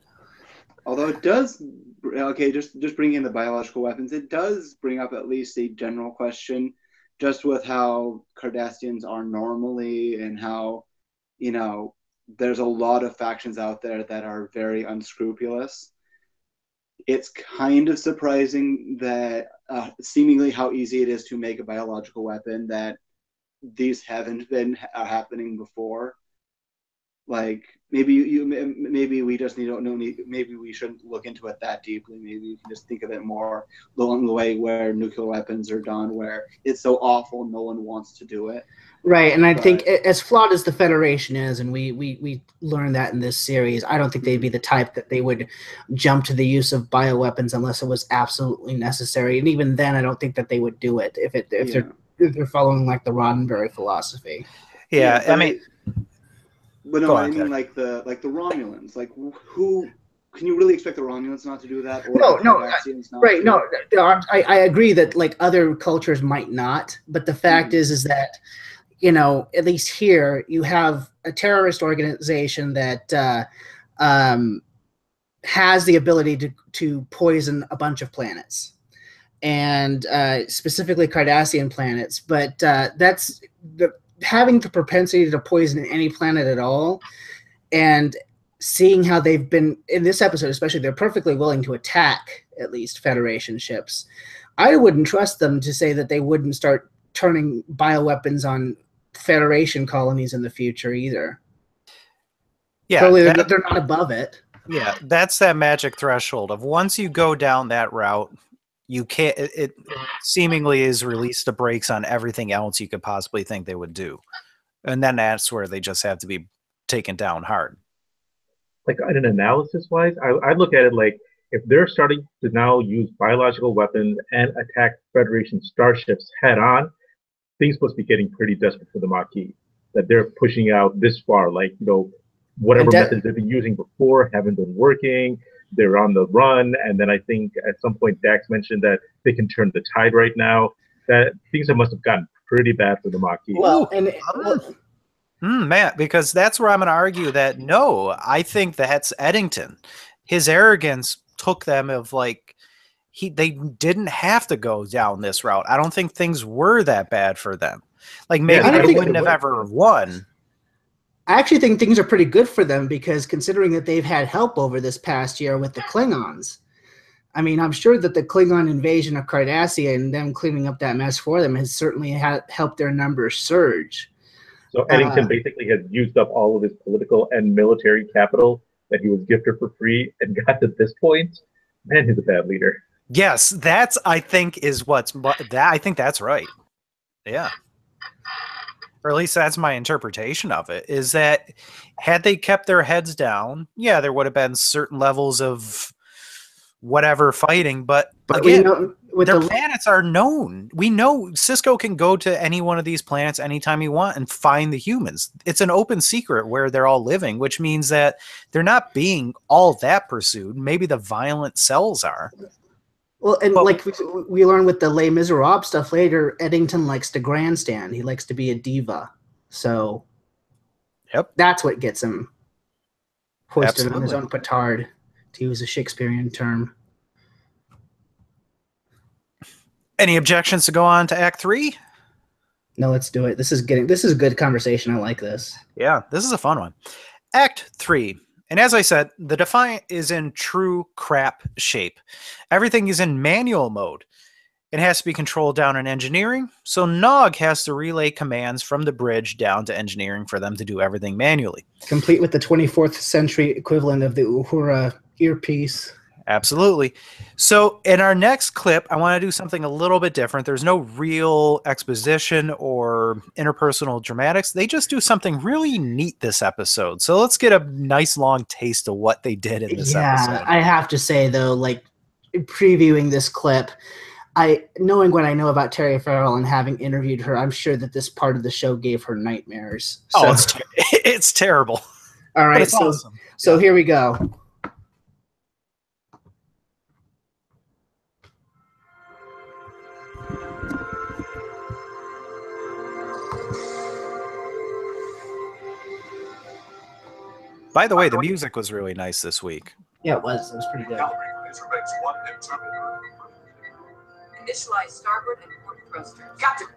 Although it does, just bringing in the biological weapons, it does bring up at least a general question, just with how Cardassians are normally and how, there's a lot of factions out there that are very unscrupulous. It's kind of surprising that seemingly how easy it is to make a biological weapon, that these haven't been happening before. Like maybe we just maybe we shouldn't look into it that deeply. Maybe you can just think of it more along the way where nuclear weapons are done, where it's so awful no one wants to do it.
Right, and I think as flawed as the Federation is, and we learned that in this series, I don't think they'd be the type that they would jump to the use of bioweapons unless it was absolutely necessary. And even then, I don't think that they would do it if they're following like the Roddenberry philosophy.
Yeah, I mean.
But no, I mean like the Romulans. Like, who can you really expect the Romulans not to do that? Or
I agree that like other cultures might not, but the fact is that at least here you have a terrorist organization that has the ability to poison a bunch of planets, and specifically Cardassian planets. But that's having the propensity to poison any planet at all, and seeing how they've been in this episode, especially, they're perfectly willing to attack at least Federation ships. I wouldn't trust them to say that they wouldn't start turning bioweapons on Federation colonies in the future either.
Yeah,
totally, they're not above it.
Yeah, that's that magic threshold of once you go down that route, you can't. It seemingly is released the brakes on everything else you could possibly think they would do, and then that's where they just have to be taken down hard.
Like in an analysis wise, I look at it like if they're starting to now use biological weapons and attack Federation starships head on, things must be getting pretty desperate for the Maquis. That they're pushing out this far, like whatever methods they've been using before haven't been working. They're on the run, and then I think at some point Dax mentioned that they can turn the tide right now. That things must have gotten pretty bad for the Maquis.
Well,
Matt, because that's where I'm going to argue that no, I think that's Eddington. His arrogance took them of like they didn't have to go down this route. I don't think things were that bad for them. Like maybe they wouldn't have ever won.
I actually think things are pretty good for them because considering that they've had help over this past year with the Klingons. I mean, I'm sure that the Klingon invasion of Cardassia and them cleaning up that mess for them has certainly helped their numbers surge.
So Eddington basically has used up all of his political and military capital that he was gifted for free and got to this point. Man, he's a bad leader.
Yes, that's I think that's right. Yeah. Or at least that's my interpretation of it, is that had they kept their heads down, yeah, there would have been certain levels of whatever fighting, but again, their planets are known. We know Sisko can go to any one of these planets anytime he wants and find the humans. It's an open secret where they're all living, which means that they're not being all that pursued. Maybe the violent cells are.
Well, and like we learn with the Les Miserables stuff later, Eddington likes to grandstand. He likes to be a diva. So that's what gets him hoisted on his own petard, to use a Shakespearean term.
Any objections to go on to Act 3?
No, let's do it. This is a good conversation. I like this.
Yeah, this is a fun one. Act 3. And as I said, the Defiant is in true crap shape. Everything is in manual mode. It has to be controlled down in engineering, so Nog has to relay commands from the bridge down to engineering for them to do everything manually.
Complete with the 24th century equivalent of the Uhura earpiece.
Absolutely. So in our next clip, I want to do something a little bit different. There's no real exposition or interpersonal dramatics. They just do something really neat this episode. So let's get a nice long taste of what they did in this episode.
I have to say, though, like previewing this clip, knowing what I know about Terry Farrell and having interviewed her, I'm sure that this part of the show gave her nightmares. So.
Oh, it's terrible.
All right, so
awesome.
So here we go.
By the way, the music was really nice this week.
Yeah, it was. It was pretty good.
Initialize starboard and port thrusters.
Captain,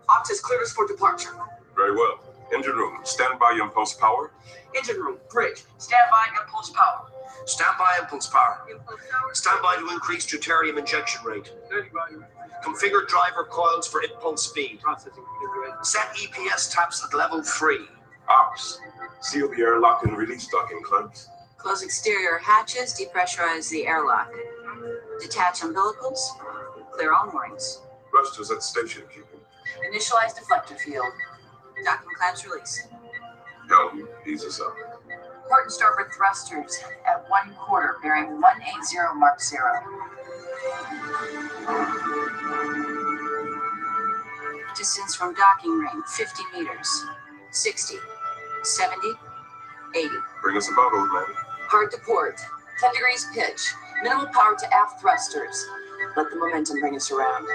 Octa's clearance for departure.
Very well. Engine room, stand by impulse power.
Engine room, bridge, stand by impulse power.
Stand by impulse power.
Impulse power.
Stand by to increase deuterium injection rate. Configure driver coils for impulse speed.
Processing configuration.
Set EPS taps at level 3.
Ops, seal the airlock and release docking clamps.
Close exterior hatches, depressurize the airlock. Detach umbilicals, clear all moorings.
Thrusters at station keeping.
Initialize deflector field. Docking clamps release.
Helm, ease us up.
Port and starboard thrusters at 1/4, bearing 180 Mark 0. Distance from docking ring, 50 meters. 60, 70, 80.
Bring us about, old man.
Hard to port, 10 degrees pitch. Minimal power to aft thrusters. Let the momentum bring us around.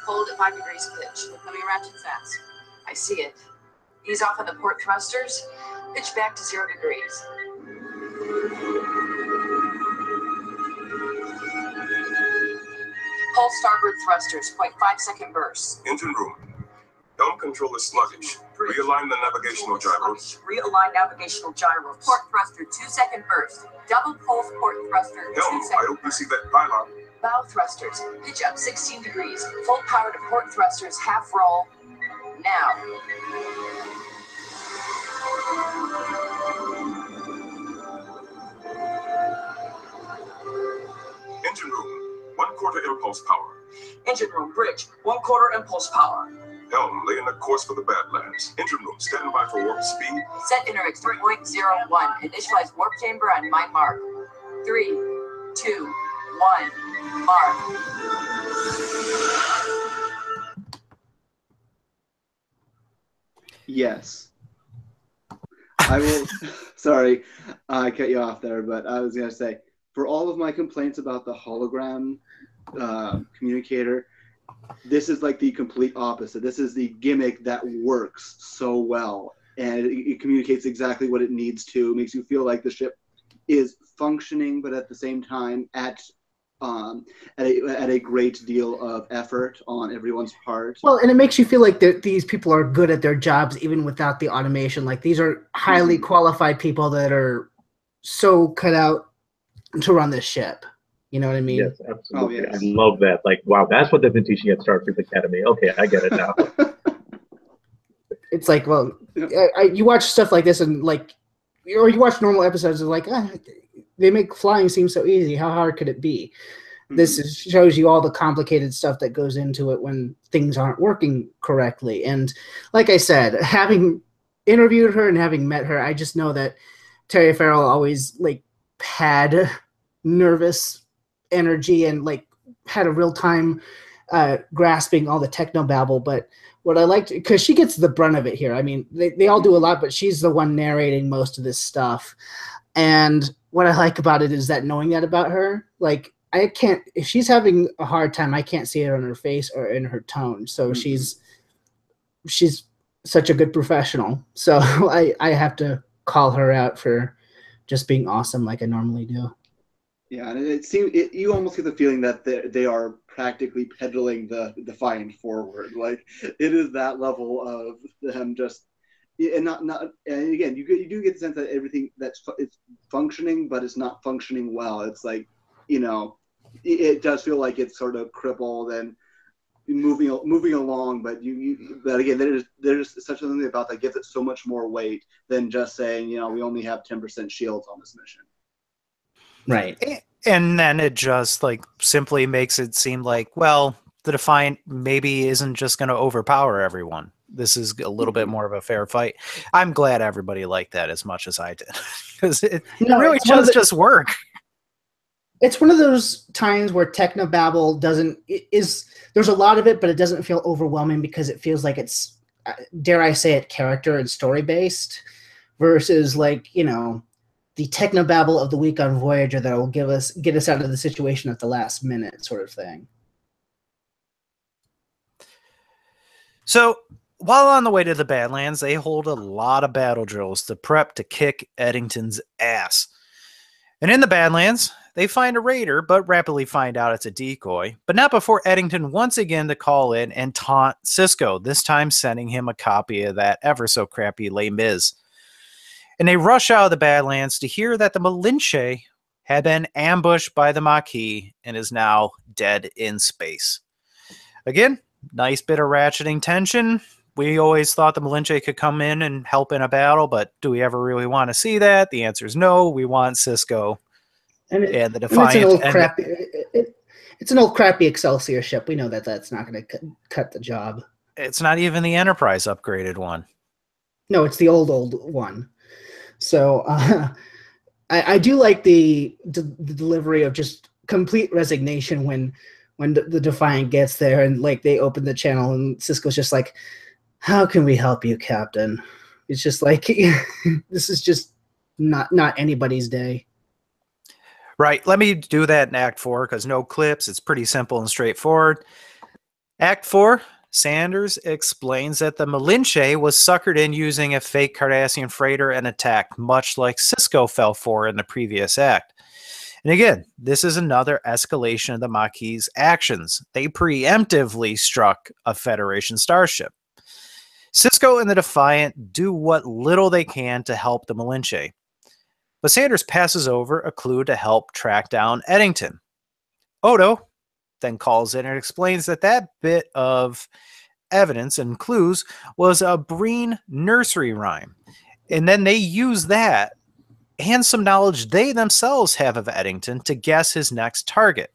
Hold at 5 degrees pitch. They're coming around too fast. I see it. Ease off on the port thrusters. Pitch back to 0 degrees. Pull starboard thrusters, 0.5-second bursts.
Engine room. Helm control is sluggish. Realign the navigational gyros.
Realign navigational gyros. Port thruster, 2-second burst. Double pulse port thruster,
Helm,
2 second
I hope you see that pylon.
Bow thrusters, pitch up 16 degrees. Full power to port thrusters, half roll. Now.
Engine room. 1/4 impulse power.
Engine room, bridge, 1/4 impulse power.
Helm, laying a course for the Badlands. Engine room, stand by for warp speed.
Set index 3.01. Initialize warp chamber on my mark. 3, 2, 1, mark.
Yes. I will. Sorry, I cut you off there, but I was going to say, for all of my complaints about the hologram communicator, this is like the complete opposite. This is the gimmick that works so well, and it communicates exactly what it needs to. It makes you feel like the ship is functioning, but at the same time at a great deal of effort on everyone's part.
Well, and it makes you feel like these people are good at their jobs even without the automation. Like, these are highly qualified people that are so cut out to run this ship. You know what I mean?
Yes, absolutely.
Oh, yes.
I love that. Like, wow, that's what they've been teaching at Starfleet Academy. Okay, I get it now.
It's like, well, you watch stuff like this and like, or you watch normal episodes and like, they make flying seem so easy. How hard could it be? This shows you all the complicated stuff that goes into it when things aren't working correctly. And like I said, having interviewed her and having met her, I just know that Terry Farrell always like had nervous energy and like had a real time grasping all the technobabble. But what I liked, because she gets the brunt of it here. I mean, they all do a lot, but she's the one narrating most of this stuff. And what I like about it is that knowing that about her, like, I can't, if she's having a hard time, I can't see it on her face or in her tone. So she's such a good professional. So I have to call her out for just being awesome like I normally do.
Yeah, and it seems you almost get the feeling that they are practically peddling the Defiant forward. Like, it is that level of them just, and not and again, you do get the sense that everything it's functioning, but it's not functioning well. It's like, you know, it does feel like it's sort of crippled and moving along, but but again, there's such a thing about that gives it so much more weight than just saying, you know, we only have 10% shields on this mission.
Right.
And then it just like simply makes it seem like, well, the Defiant maybe isn't just going to overpower everyone. This is a little bit more of a fair fight. I'm glad everybody liked that as much as I did, because it really does just work.
It's one of those times where technobabble there's a lot of it, but it doesn't feel overwhelming because it feels like it's, dare I say it, character and story based, versus like, you know, the technobabble of the week on Voyager that will get us out of the situation at the last minute sort of thing.
So while on the way to the Badlands, they hold a lot of battle drills to prep to kick Eddington's ass. And in the Badlands, they find a raider, but rapidly find out it's a decoy, but not before Eddington once again to call in and taunt Cisco, this time sending him a copy of that ever so crappy Les Mis. And they rush out of the Badlands to hear that the Malinche had been ambushed by the Maquis and is now dead in space. Again, nice bit of ratcheting tension. We always thought the Malinche could come in and help in a battle, but do we ever really want to see that? The answer is no. We want Cisco and the Defiant.
It's an old crappy Excelsior ship. We know that that's not going to cut the job.
It's not even the Enterprise upgraded one. No,
it's the old one. So I do like the delivery of just complete resignation when the Defiant gets there and like they open the channel and Cisco's just like, "How can we help you, Captain?" It's just like this is just not anybody's day.
Right. Let me do that in Act 4 because no clips. It's pretty simple and straightforward. Act 4, Sanders explains that the Malinche was suckered in using a fake Cardassian freighter and attacked, much like Cisco fell for in the previous act. And again, this is another escalation of the Maquis' actions. They preemptively struck a Federation starship. Cisco and the Defiant do what little they can to help the Malinche. But Sanders passes over a clue to help track down Eddington. Odo then calls in and explains that bit of evidence and clues was a Breen nursery rhyme. And then they use that and some knowledge they themselves have of Eddington to guess his next target.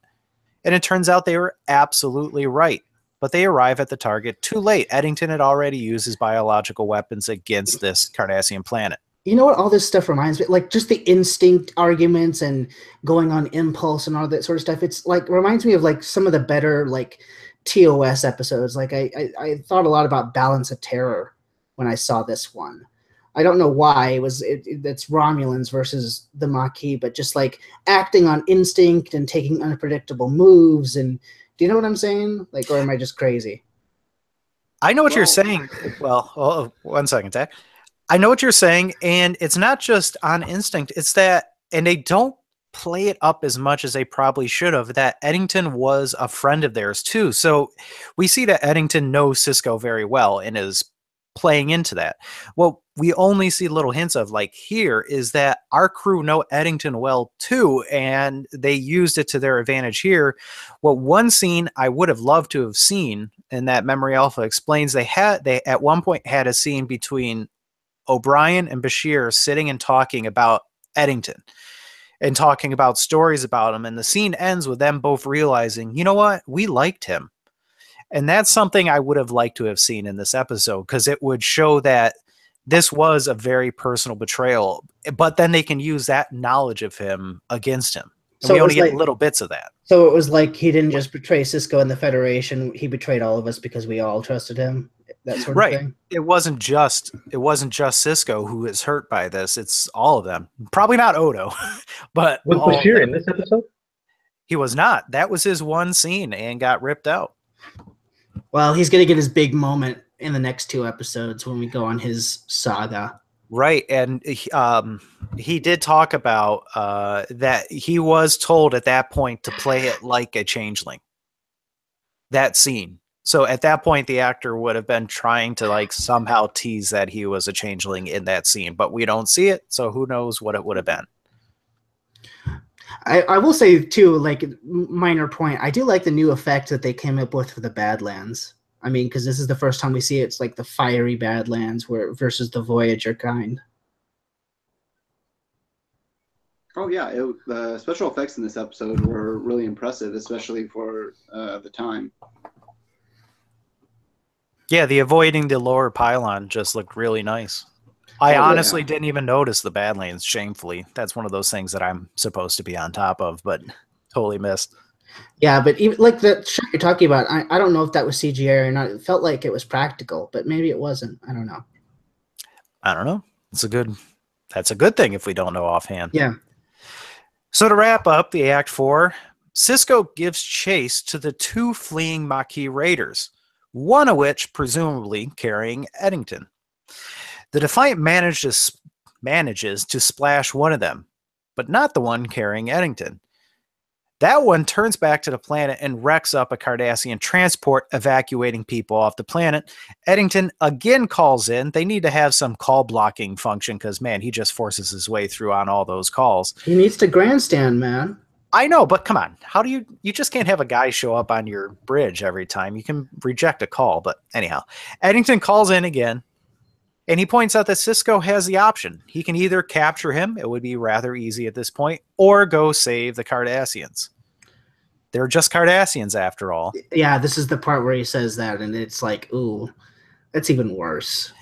And it turns out they were absolutely right. But they arrive at the target too late. Eddington had already used his biological weapons against this Cardassian planet.
You know what all this stuff reminds me? Like just the instinct arguments and going on impulse and all that sort of stuff. It's like reminds me of like some of the better like TOS episodes. Like I thought a lot about Balance of Terror when I saw this one. I don't know why it's Romulans versus the Maquis, but just like acting on instinct and taking unpredictable moves. And do you know what I'm saying? Like, or am I just crazy?
I know what you're saying. Well, 1 second, Zach. I know what you're saying, and it's not just on instinct. It's that, and they don't play it up as much as they probably should have, that Eddington was a friend of theirs too. So we see that Eddington knows Cisco very well and is playing into that. What we only see little hints of, like here, is that our crew know Eddington well too, and they used it to their advantage here. Well, one scene I would have loved to have seen, and that Memory Alpha explains, they at one point had a scene between O'Brien and Bashir sitting and talking about Eddington and talking about stories about him. And the scene ends with them both realizing, you know what? We liked him. And that's something I would have liked to have seen in this episode because it would show that this was a very personal betrayal, but then they can use that knowledge of him against him. And so we only get little bits of that.
So it was like he didn't just betray Cisco and the Federation. He betrayed all of us because we all trusted him. That sort of thing.
It wasn't just Cisco who is hurt by this. It's all of them. Probably not Odo, but
was Bashir in this episode?
He was not. That was his one scene and got ripped out.
Well, he's going to get his big moment in the next 2 episodes when we go on his saga.
Right, and he did talk about that he was told at that point to play it like a changeling. That scene. So at that point, the actor would have been trying to like somehow tease that he was a changeling in that scene, but we don't see it, so who knows what it would have been.
I will say too, like minor point, I do like the new effect that they came up with for the Badlands. I mean, because this is the first time we see it's like the fiery Badlands versus the Voyager kind.
Oh yeah, the special effects in this episode were really impressive, especially for the time.
Yeah, the avoiding the lower pylon just looked really nice. I honestly didn't even notice the Badlands, shamefully. That's one of those things that I'm supposed to be on top of, but totally missed.
Yeah, but even like the shot you're talking about, I don't know if that was CGI or not. It felt like it was practical, but maybe it wasn't. I don't know.
I don't know. That's a good thing if we don't know offhand.
Yeah.
So to wrap up the Act 4, Cisco gives chase to the 2 fleeing Maquis raiders, one of which presumably carrying Eddington. The Defiant manages to splash one of them, but not the one carrying Eddington. That one turns back to the planet and wrecks up a Cardassian transport evacuating people off the planet. Eddington again calls in. They need to have some call blocking function because, man, he just forces his way through on all those calls.
He needs to grandstand, man.
I know, but come on. How do you just can't have a guy show up on your bridge every time. You can reject a call, but anyhow. Eddington calls in again, and he points out that Sisko has the option. He can either capture him, it would be rather easy at this point, or go save the Cardassians. They're just Cardassians after all.
Yeah, this is the part where he says that, and it's like, ooh, that's even worse.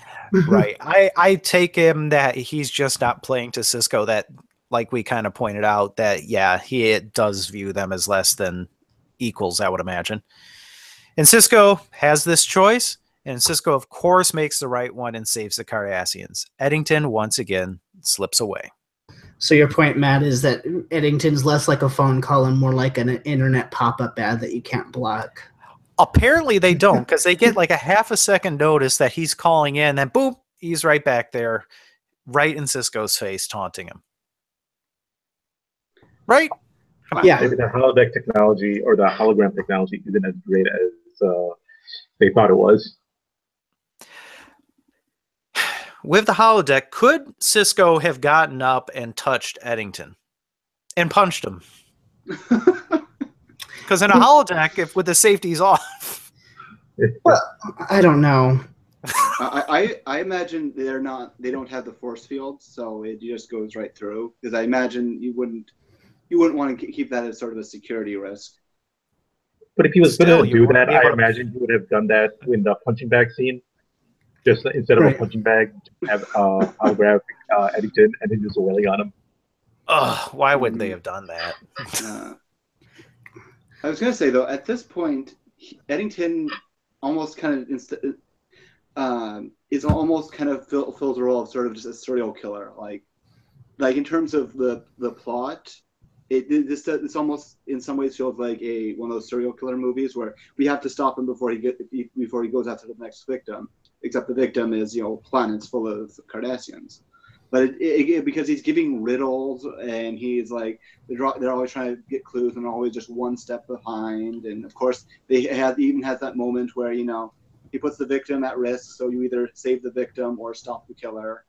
Right. I take him that he's just not playing to Sisko, that, like we kind of pointed out, that, yeah, he does view them as less than equals, I would imagine. And Sisko has this choice, and Sisko, of course, makes the right one and saves the Cardassians. Eddington, once again, slips away.
So your point, Matt, is that Eddington's less like a phone call and more like an internet pop-up ad that you can't block.
Apparently they don't, because they get like a half a second notice that he's calling in, and boom, he's right back there, right in Sisko's face, taunting him. Right? Come on.
Yeah.
Maybe the holodeck technology or the hologram technology isn't as great as they thought it was.
With the holodeck, could Sisko have gotten up and touched Eddington and punched him? Because in a holodeck, if with the safeties off.
Well, I don't know.
I imagine they don't have the force field, so it just goes right through. Because I imagine you wouldn't want to keep that as sort of a security risk.
But if he was going to do that,
be able
I
to-
imagine he would have done that in the punching bag scene. Just instead of
Right.
a punching bag, have holographic Eddington and then just wailing on him.
Ugh, why wouldn't they have done that?
I was going to say, though, at this point, Eddington almost kind of is almost kind of fills the role of sort of just a serial killer. Like in terms of the plot, this almost in some ways feels like one of those serial killer movies where we have to stop him before he goes after the next victim. Except the victim is planets full of Cardassians. But because he's giving riddles and he's like they're always trying to get clues and always just one step behind. And of course they even has that moment where he puts the victim at risk, so you either save the victim or stop the killer.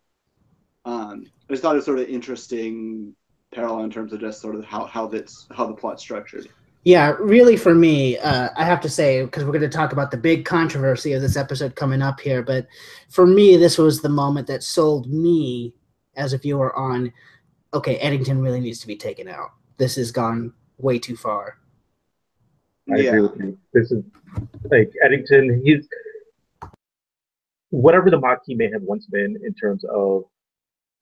I just thought it was sort of interesting parallel in terms of just sort of how the plot's structured.
Yeah, really for me, I have to say, because we're going to talk about the big controversy of this episode coming up here, but for me, this was the moment that sold me as a viewer on, okay, Eddington really needs to be taken out. This has gone way too far.
I agree with you. This is like Eddington, he's whatever the Maquis may have once been in terms of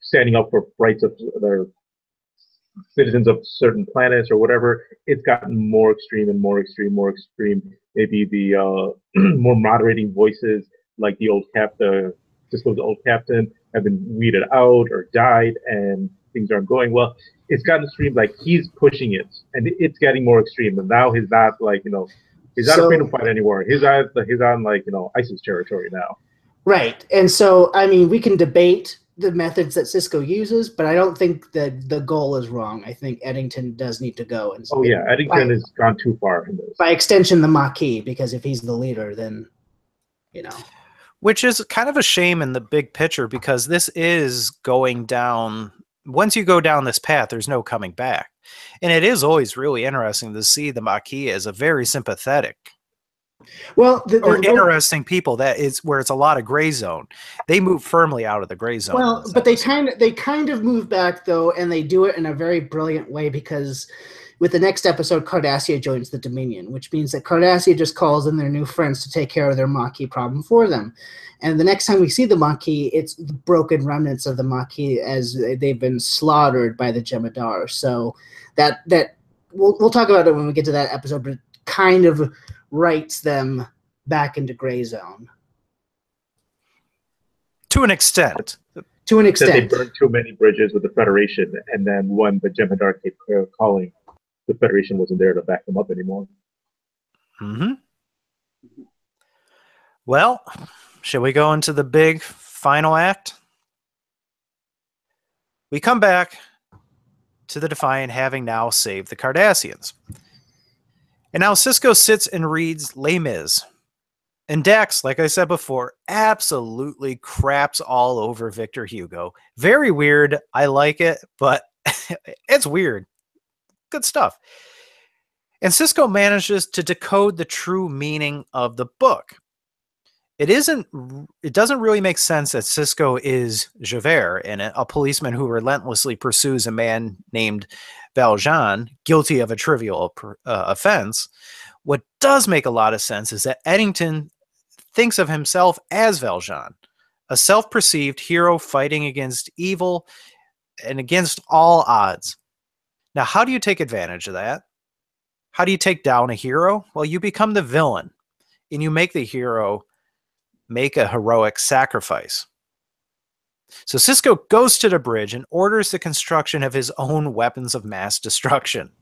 standing up for rights of their citizens of certain planets or whatever, it's gotten more extreme and more extreme, more extreme. Maybe the more moderating voices, like the old Sisko's old captain, have been weeded out or died, and things aren't going well. It's gotten extreme. Like he's pushing it, and it's getting more extreme. And now he's not like he's not a freedom fighter anymore. He's on like ISIS territory now.
Right, and so I mean, we can debate the methods that Sisko uses, but I don't think that the goal is wrong. I think Eddington does need to go. And
oh yeah, Eddington has gone too far in this.
By extension, the Maquis, because if he's the leader, then
Which is kind of a shame in the big picture, because this is going down. Once you go down this path, there's no coming back. And it is always really interesting to see the Maquis as a very sympathetic interesting people. That is where it's a lot of gray zone. They move firmly out of the gray zone.
Well, but they kind of move back though, and they do it in a very brilliant way, because with the next episode, Cardassia joins the Dominion, which means that Cardassia just calls in their new friends to take care of their Maquis problem for them. And the next time we see the Maquis, it's the broken remnants of the Maquis as they've been slaughtered by the Jem'Hadar. So that we'll talk about it when we get to that episode, but it kind of writes them back into gray zone.
To an extent.
To an extent.
They burned too many bridges with the Federation, and then when the Jem'Hadar kept calling, the Federation wasn't there to back them up anymore.
Mm-hmm. Well, shall we go into the big final act? We come back to the Defiant, having now saved the Cardassians. And now Sisko sits and reads Les Mis. And Dax, like I said before, absolutely craps all over Victor Hugo. Very weird. I like it, but it's weird. Good stuff. And Sisko manages to decode the true meaning of the book. It doesn't really make sense that Sisko is Javert, and a policeman who relentlessly pursues a man named Valjean, guilty of a trivial offense. What does make a lot of sense is that Eddington thinks of himself as Valjean, a self-perceived hero fighting against evil and against all odds. Now, how do you take advantage of that? How do you take down a hero? Well, you become the villain, and you make the hero make a heroic sacrifice. So Sisko goes to the bridge and orders the construction of his own weapons of mass destruction.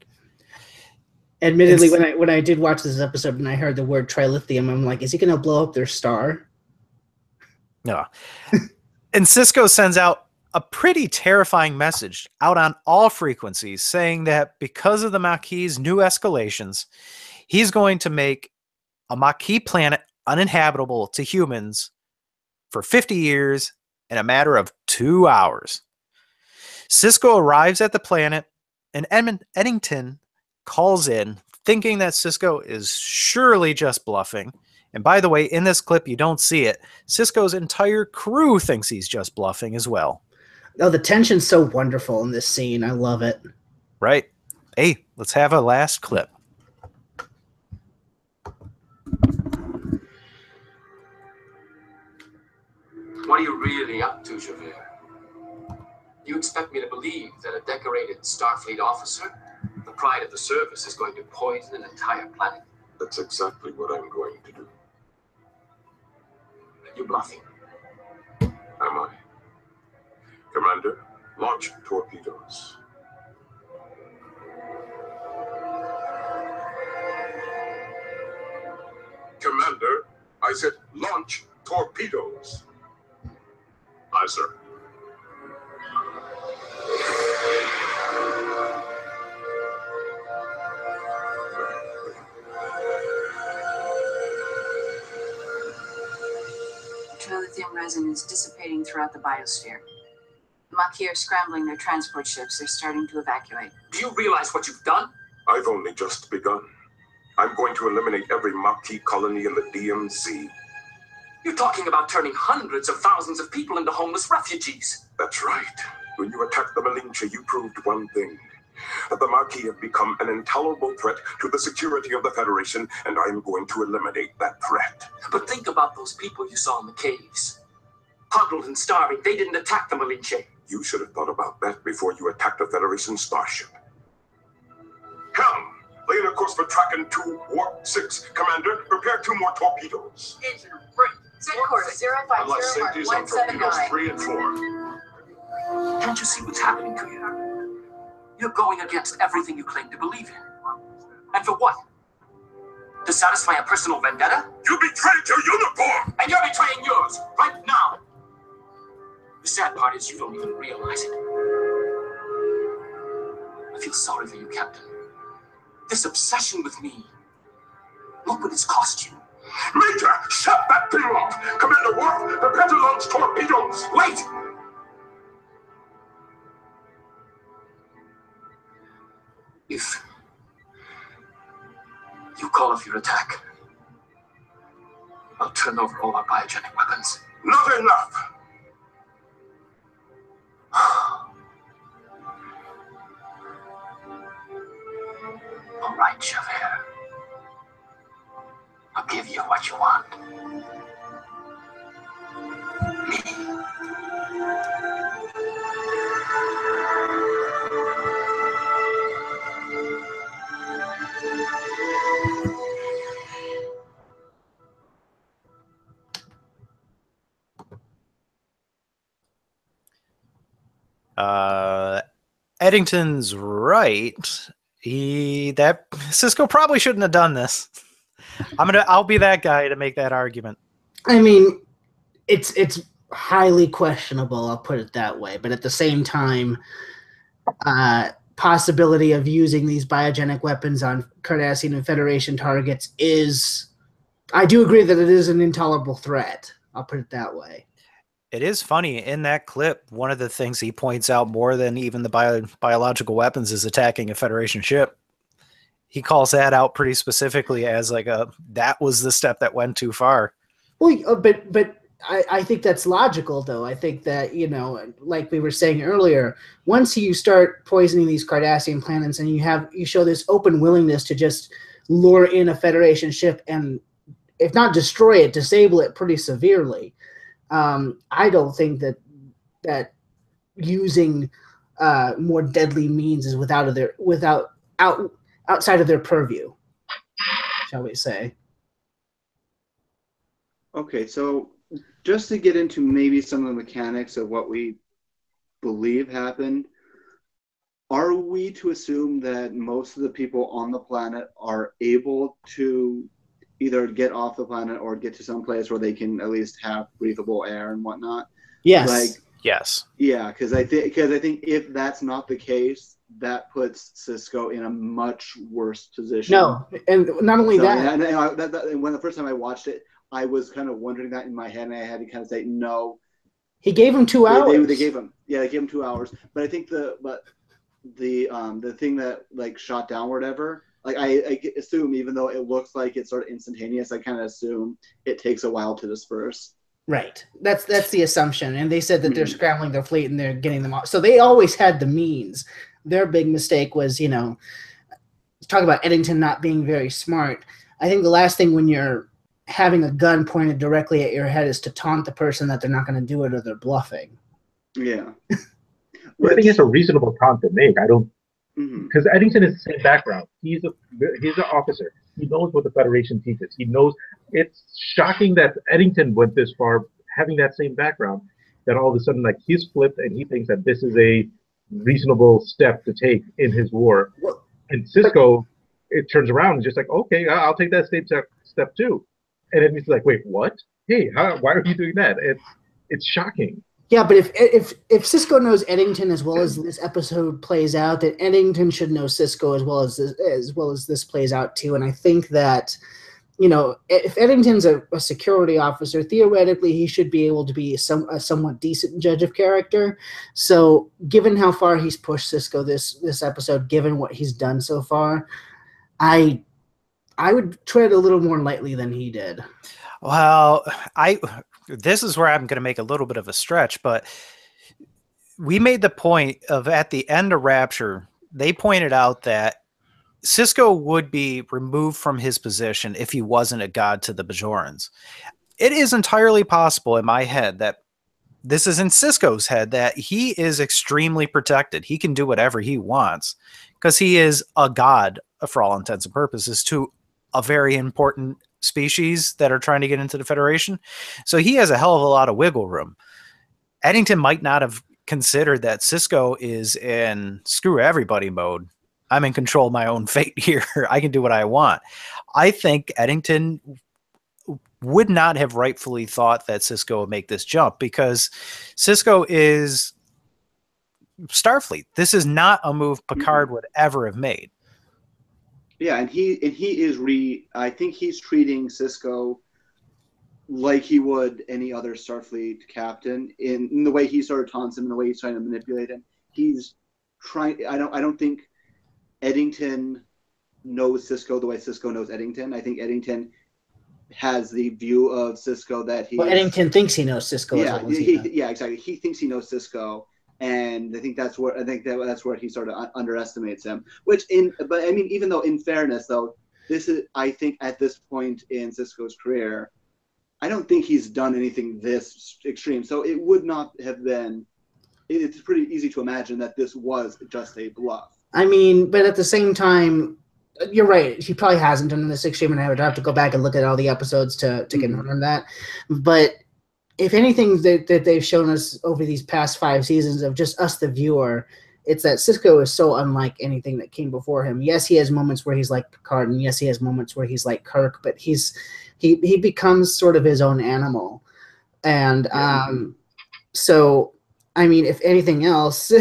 Admittedly, when I did watch this episode and I heard the word trilithium, I'm like, is he going to blow up their star?
No. And Sisko sends out a pretty terrifying message out on all frequencies saying that because of the Maquis' new escalations, he's going to make a Maquis planet uninhabitable to humans for 50 years in a matter of 2 hours. Sisko arrives at the planet, and Eddington calls in, thinking that Sisko is surely just bluffing. And by the way, in this clip, you don't see it. Sisko's entire crew thinks he's just bluffing as well.
Oh, the tension's so wonderful in this scene. I love it.
Right. Hey, let's have a last clip.
What are you really up to, Javert? You expect me to believe that a decorated Starfleet officer, the pride of the service, is going to poison an entire planet?
That's exactly what I'm going to do.
You're bluffing.
Am I? Commander, launch torpedoes. Commander, I said launch torpedoes. Aye, sir.
Trilithium resin is dissipating throughout the biosphere. The Maquis are scrambling their transport ships. They're starting to evacuate.
Do you realize what you've done?
I've only just begun. I'm going to eliminate every Maquis colony in the DMZ.
You're talking about turning hundreds of thousands of people into homeless refugees.
That's right. When you attacked the Malinche, you proved one thing. That the Maquis have become an intolerable threat to the security of the Federation, and I am going to eliminate that threat.
But think about those people you saw in the caves. Huddled and starving, they didn't attack the Malinche.
You should have thought about that before you attacked a Federation starship. Helm, lay in a course for Tracken 2, Warp 6. Commander, prepare 2 more torpedoes.
Engine break. Set course 050
Unless safety is on torpedoes
179.
3 and 4.
Can't you see what's happening to you? You're going against everything you claim to believe in. And for what? To satisfy a personal vendetta?
You betrayed your uniform!
And you're betraying yours, right now! The sad part is you don't even realize it. I feel sorry for you, Captain. This obsession with me. Look what it's cost you.
Major, shut that thing off! Commander Worf, prepare to launch torpedoes!
Wait! If you call off your attack, I'll turn over all our biogenic weapons.
Not enough!
All right, Javert. I'll give you what you want. Me.
Eddington's right. Sisko probably shouldn't have done this. I'll be that guy to make that argument.
I mean, it's highly questionable, I'll put it that way. But at the same time, possibility of using these biogenic weapons on Cardassian and Federation targets is, I do agree that it is an intolerable threat. I'll put it that way.
It is funny in that clip. One of the things he points out more than even the biological weapons is attacking a Federation ship. He calls that out pretty specifically as like that was the step that went too far.
Well, but I think that's logical, though. I think that, you know, like we were saying earlier, once you start poisoning these Cardassian planets and you show this open willingness to just lure in a Federation ship and, if not destroy it, disable it pretty severely, I don't think that using more deadly means is outside of their purview, shall we say.
Okay, so just to get into maybe some of the mechanics of what we believe happened, are we to assume that most of the people on the planet are able to either get off the planet or get to some place where they can at least have breathable air and whatnot?
Yes.
Like,
yes.
Yeah, because I think if that's not the case, that puts Sisko in a much worse position.
No, and not only that.
And when the first time I watched it, I was kind of wondering that in my head, and I had to kind of say no.
He gave him 2 hours.
They gave him 2 hours. But I think the thing that like shot down or whatever, like I assume, even though it looks like it's sort of instantaneous, I kind of assume it takes a while to disperse.
Right. That's the assumption. And they said that they're scrambling their fleet and they're getting them off. So they always had the means. Their big mistake was, you know, talk about Eddington not being very smart. I think the last thing when you're having a gun pointed directly at your head is to taunt the person that they're not going to do it or they're bluffing.
Yeah.
I think it's a reasonable taunt to make. I don't, because Eddington is the same background. He's an officer. He knows what the Federation teaches. He knows. It's shocking that Eddington went this far, having that same background, that all of a sudden, like, he's flipped and he thinks that this is a reasonable step to take in his war. And Sisko, it turns around and just like, okay, I'll take that step too. And then he's like, wait, what? Hey, why are you doing that? It's shocking.
Yeah, but if Sisko knows Eddington as well as this episode plays out, then Eddington should know Sisko as well as this plays out too. And I think that, you know, if Eddington's a security officer, theoretically he should be able to be a somewhat decent judge of character. So, given how far he's pushed Sisko this episode, given what he's done so far, I would tread a little more lightly than he did.
Well, this is where I'm going to make a little bit of a stretch, but we made the point of at the end of Rapture, they pointed out that Sisko would be removed from his position if he wasn't a god to the Bajorans. It is entirely possible in my head that this is in Sisko's head that he is extremely protected. He can do whatever he wants because he is a god for all intents and purposes to a very important species that are trying to get into the Federation. So he has a hell of a lot of wiggle room. Eddington might not have considered that Sisko is in screw everybody mode. I'm in control of my own fate here. I can do what I want. I think Eddington would not have rightfully thought that Sisko would make this jump because Sisko is Starfleet. This is not a move Picard would ever have made.
Yeah, and he is I think he's treating Sisko like he would any other Starfleet captain in the way he sort of taunts him, in the way he's trying to manipulate him. He's trying. I don't think Eddington knows Sisko the way Sisko knows Eddington. I think Eddington has the view of Sisko that he.
Well, Eddington thinks he knows Sisko.
Yeah, exactly. He thinks he knows Sisko. And I think that's where he sort of underestimates him. But I mean, even though in fairness, though, this is, I think at this point in Sisko's career, I don't think he's done anything this extreme. So it would not have been. It's pretty easy to imagine that this was just a bluff.
I mean, but at the same time, you're right. He probably hasn't done this extreme, and I would have to go back and look at all the episodes to confirm that. But if anything that they've shown us over these past 5 seasons of just us, the viewer, it's that Sisko is so unlike anything that came before him. Yes, he has moments where he's like Picard, and yes, he has moments where he's like Kirk, but he becomes sort of his own animal. And so, I mean, if anything else,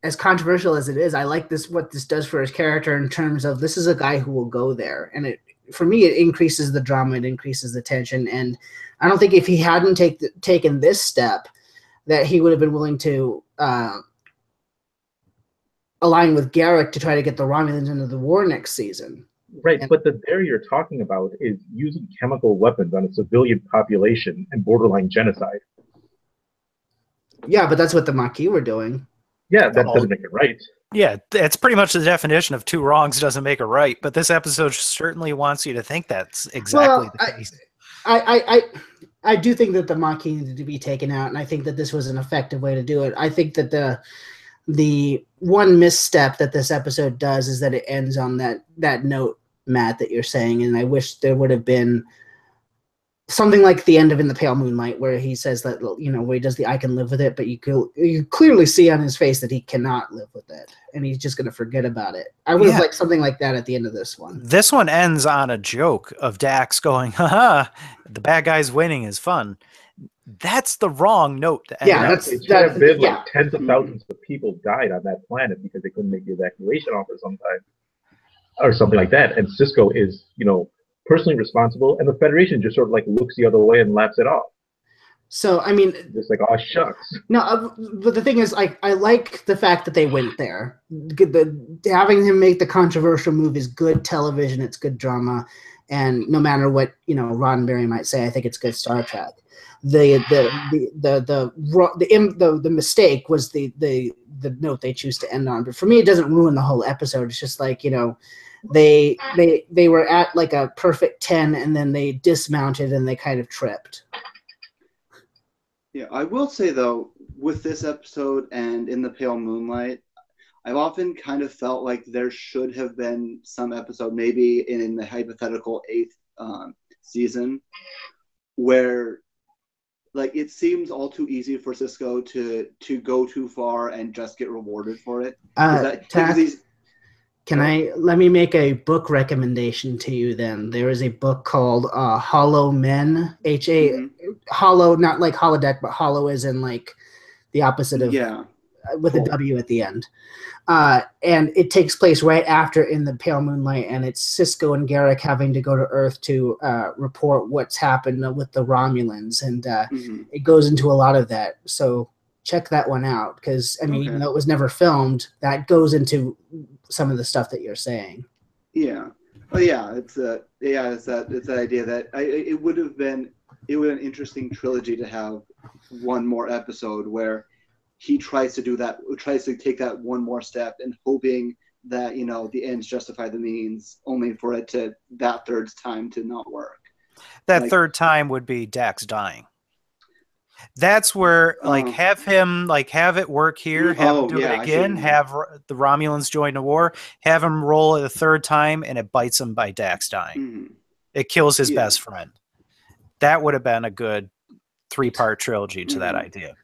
as controversial as it is, I like what this does for his character in terms of this is a guy who will go there, and for me it increases the drama, it increases the tension, and I don't think if he hadn't taken this step that he would have been willing to align with Garrick to try to get the Romulans into the war next season.
Right, but the dare you're talking about is using chemical weapons on a civilian population and borderline genocide.
Yeah, but that's what the Maquis were doing.
Yeah, that doesn't make it right.
Yeah, it's pretty much the definition of two wrongs doesn't make a right, but this episode certainly wants you to think that's exactly the case.
I do think that the Maquis needed to be taken out, and I think that this was an effective way to do it. I think that the one misstep that this episode does is that it ends on that note, Matt, that you're saying, and I wish there would have been something like the end of In the Pale Moonlight, where he says that, where he does the "I can live with it," but you clearly see on his face that he cannot live with it, and he's just going to forget about it. I would have liked something like that at the end of this one.
This one ends on a joke of Dax going, "Haha, the bad guy's winning is fun." That's the wrong note to end.
Yeah, it should have been like tens of thousands of people died on that planet because they couldn't make the evacuation offer sometimes, or something like that. And Cisco is, personally responsible, and the Federation just sort of like looks the other way and laughs it off.
So, I mean,
just like, oh shucks.
No, but the thing is, I like the fact that they went there. Having him make the controversial move is good television. It's good drama, and no matter what Roddenberry might say, I think it's good Star Trek. The mistake was the note they choose to end on. But for me, it doesn't ruin the whole episode. It's just like they were at like a perfect 10, and then they dismounted and they kind of tripped.
Yeah, I will say though, with this episode and In the Pale Moonlight, I've often kind of felt like there should have been some episode, maybe in the hypothetical 8th season, where like it seems all too easy for Cisco to go too far and just get rewarded for it.
Let me make a book recommendation to you then. There is a book called Hollow Men, hollow, not like holodeck, but hollow is in like the opposite of with a W at the end. And it takes place right after In the Pale Moonlight, and it's Cisco and Garrick having to go to Earth to report what's happened with the Romulans, and it goes into a lot of that. So check that one out, because even though it was never filmed, that goes into some of the stuff that you're saying.
Yeah. Oh yeah, it's that idea that it would have been an interesting trilogy to have one more episode where he tries to take that one more step and hoping that the ends justify the means, only for it to that third time to not work.
That third time would be Dax dying. That's where have it work here, have him do it again, have the Romulans join the war, have him roll it a third time, and it bites him by Dax dying. It kills his best friend. That would have been a good 3-part trilogy to that idea.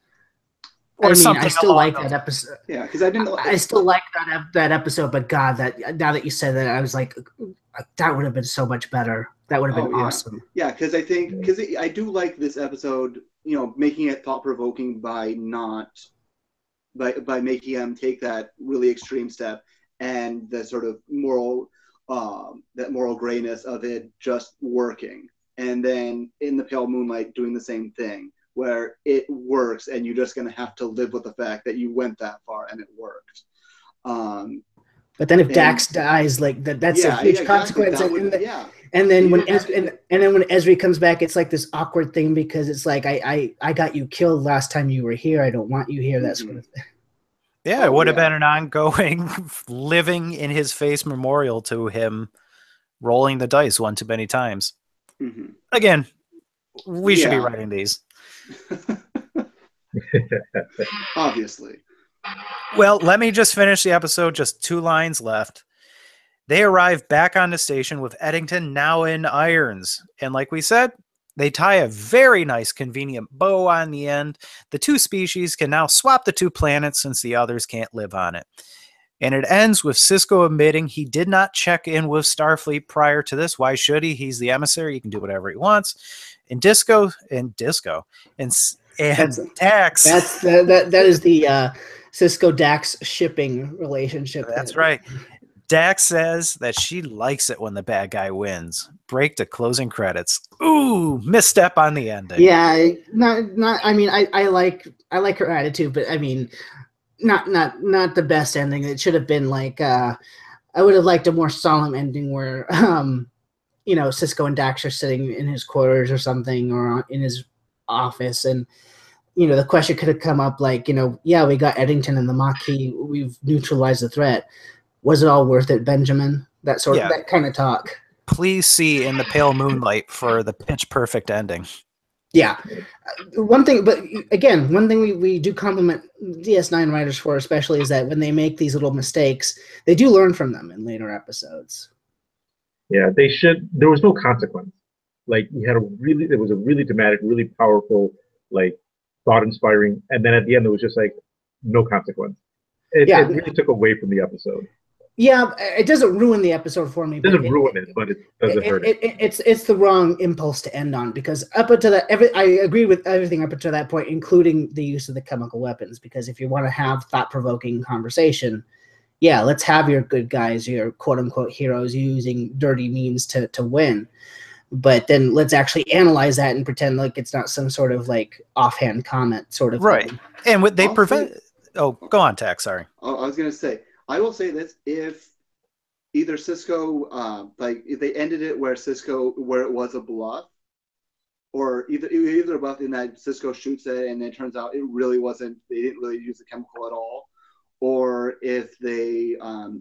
Or I still like that episode.
Yeah, because I
still like that episode, but God, now that you said that, I was like, that would have been so much better. That would have been awesome.
Yeah, because I do like this episode, making it thought-provoking by making him take that really extreme step, and the sort of moral grayness of it just working. And then In the Pale Moonlight doing the same thing, where it works and you're just going to have to live with the fact that you went that far and it worked.
But then if Dax dies, like that's a huge consequence. And then when Ezri comes back, it's like this awkward thing, because it's like I got you killed last time you were here. I don't want you here. That sort of thing.
Yeah, it would have been an ongoing living in his face memorial to him rolling the dice one too many times. Again, we should be writing these.
Obviously.
Well, let me just finish the episode. Just 2 lines left. They arrive back on the station with Eddington now in irons. And like we said, they tie a very nice, convenient bow on the end. The 2 species can now swap the 2 planets since the others can't live on it. And it ends with Cisco admitting he did not check in with Starfleet prior to this. Why should he? He's the emissary. He can do whatever he wants. And Dax.
That is the Cisco Dax shipping relationship.
That's right. Dax says that she likes it when the bad guy wins. Break to closing credits. Ooh, misstep on the ending.
Yeah, not. I mean, I like her attitude, but I mean, not the best ending. It should have been like I would have liked a more solemn ending where Cisco and Dax are sitting in his quarters or something, or in his office, and the question could have come up like, yeah, we got Eddington and the Maquis, we've neutralized the threat. Was it all worth it, Benjamin? That kind of talk.
Please see In the Pale Moonlight for the pitch perfect ending.
Yeah. One thing we do compliment DS9 writers for, especially, is that when they make these little mistakes, they do learn from them in later episodes.
Yeah, they should. There was no consequence. Like, it was a really dramatic, really powerful, like, thought-inspiring, and then at the end it was just like no consequence. It really took away from the episode.
Yeah, it doesn't ruin the episode for me.
It doesn't ruin it, but it doesn't hurt it.
It's the wrong impulse to end on, because up until that, I agree with everything up until that point, including the use of the chemical weapons. Because if you want to have thought-provoking conversation, yeah, let's have your good guys, your quote-unquote heroes, using dirty means to win. But then let's actually analyze that and pretend like it's not some sort of like offhand comment sort of
right
thing.
And what they prevent. Oh, go on, Tax. Sorry.
I was going to say, I will say this: if either Cisco, if they ended it where it was a bluff, or either a bluff in that Cisco shoots it and it turns out it really wasn't, they didn't really use the chemical at all, or if they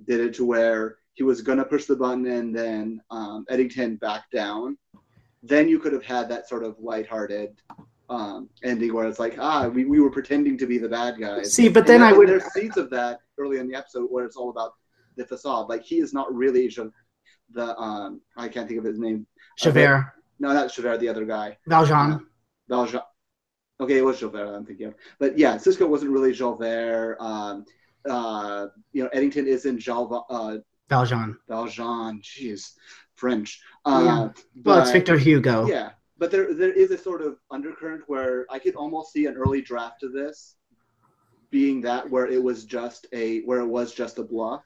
did it to where he was going to push the button and then Eddington backed down, then you could have had that sort of lighthearted ending where it's like, we were pretending to be the bad guys.
See, but then
there's seeds of that early in the episode where it's all about the facade. Like, he is not really I can't think of his name.
Javert.
No, not Javert, the other guy.
Valjean.
Valjean. Okay, it was Javert I'm thinking of. But yeah, Cisco wasn't really Javert. Eddington isn't Valjean. Valjean, jeez, French.
Well, it's Victor Hugo.
Yeah, but there is a sort of undercurrent where I could almost see an early draft of this being that where it was just a bluff,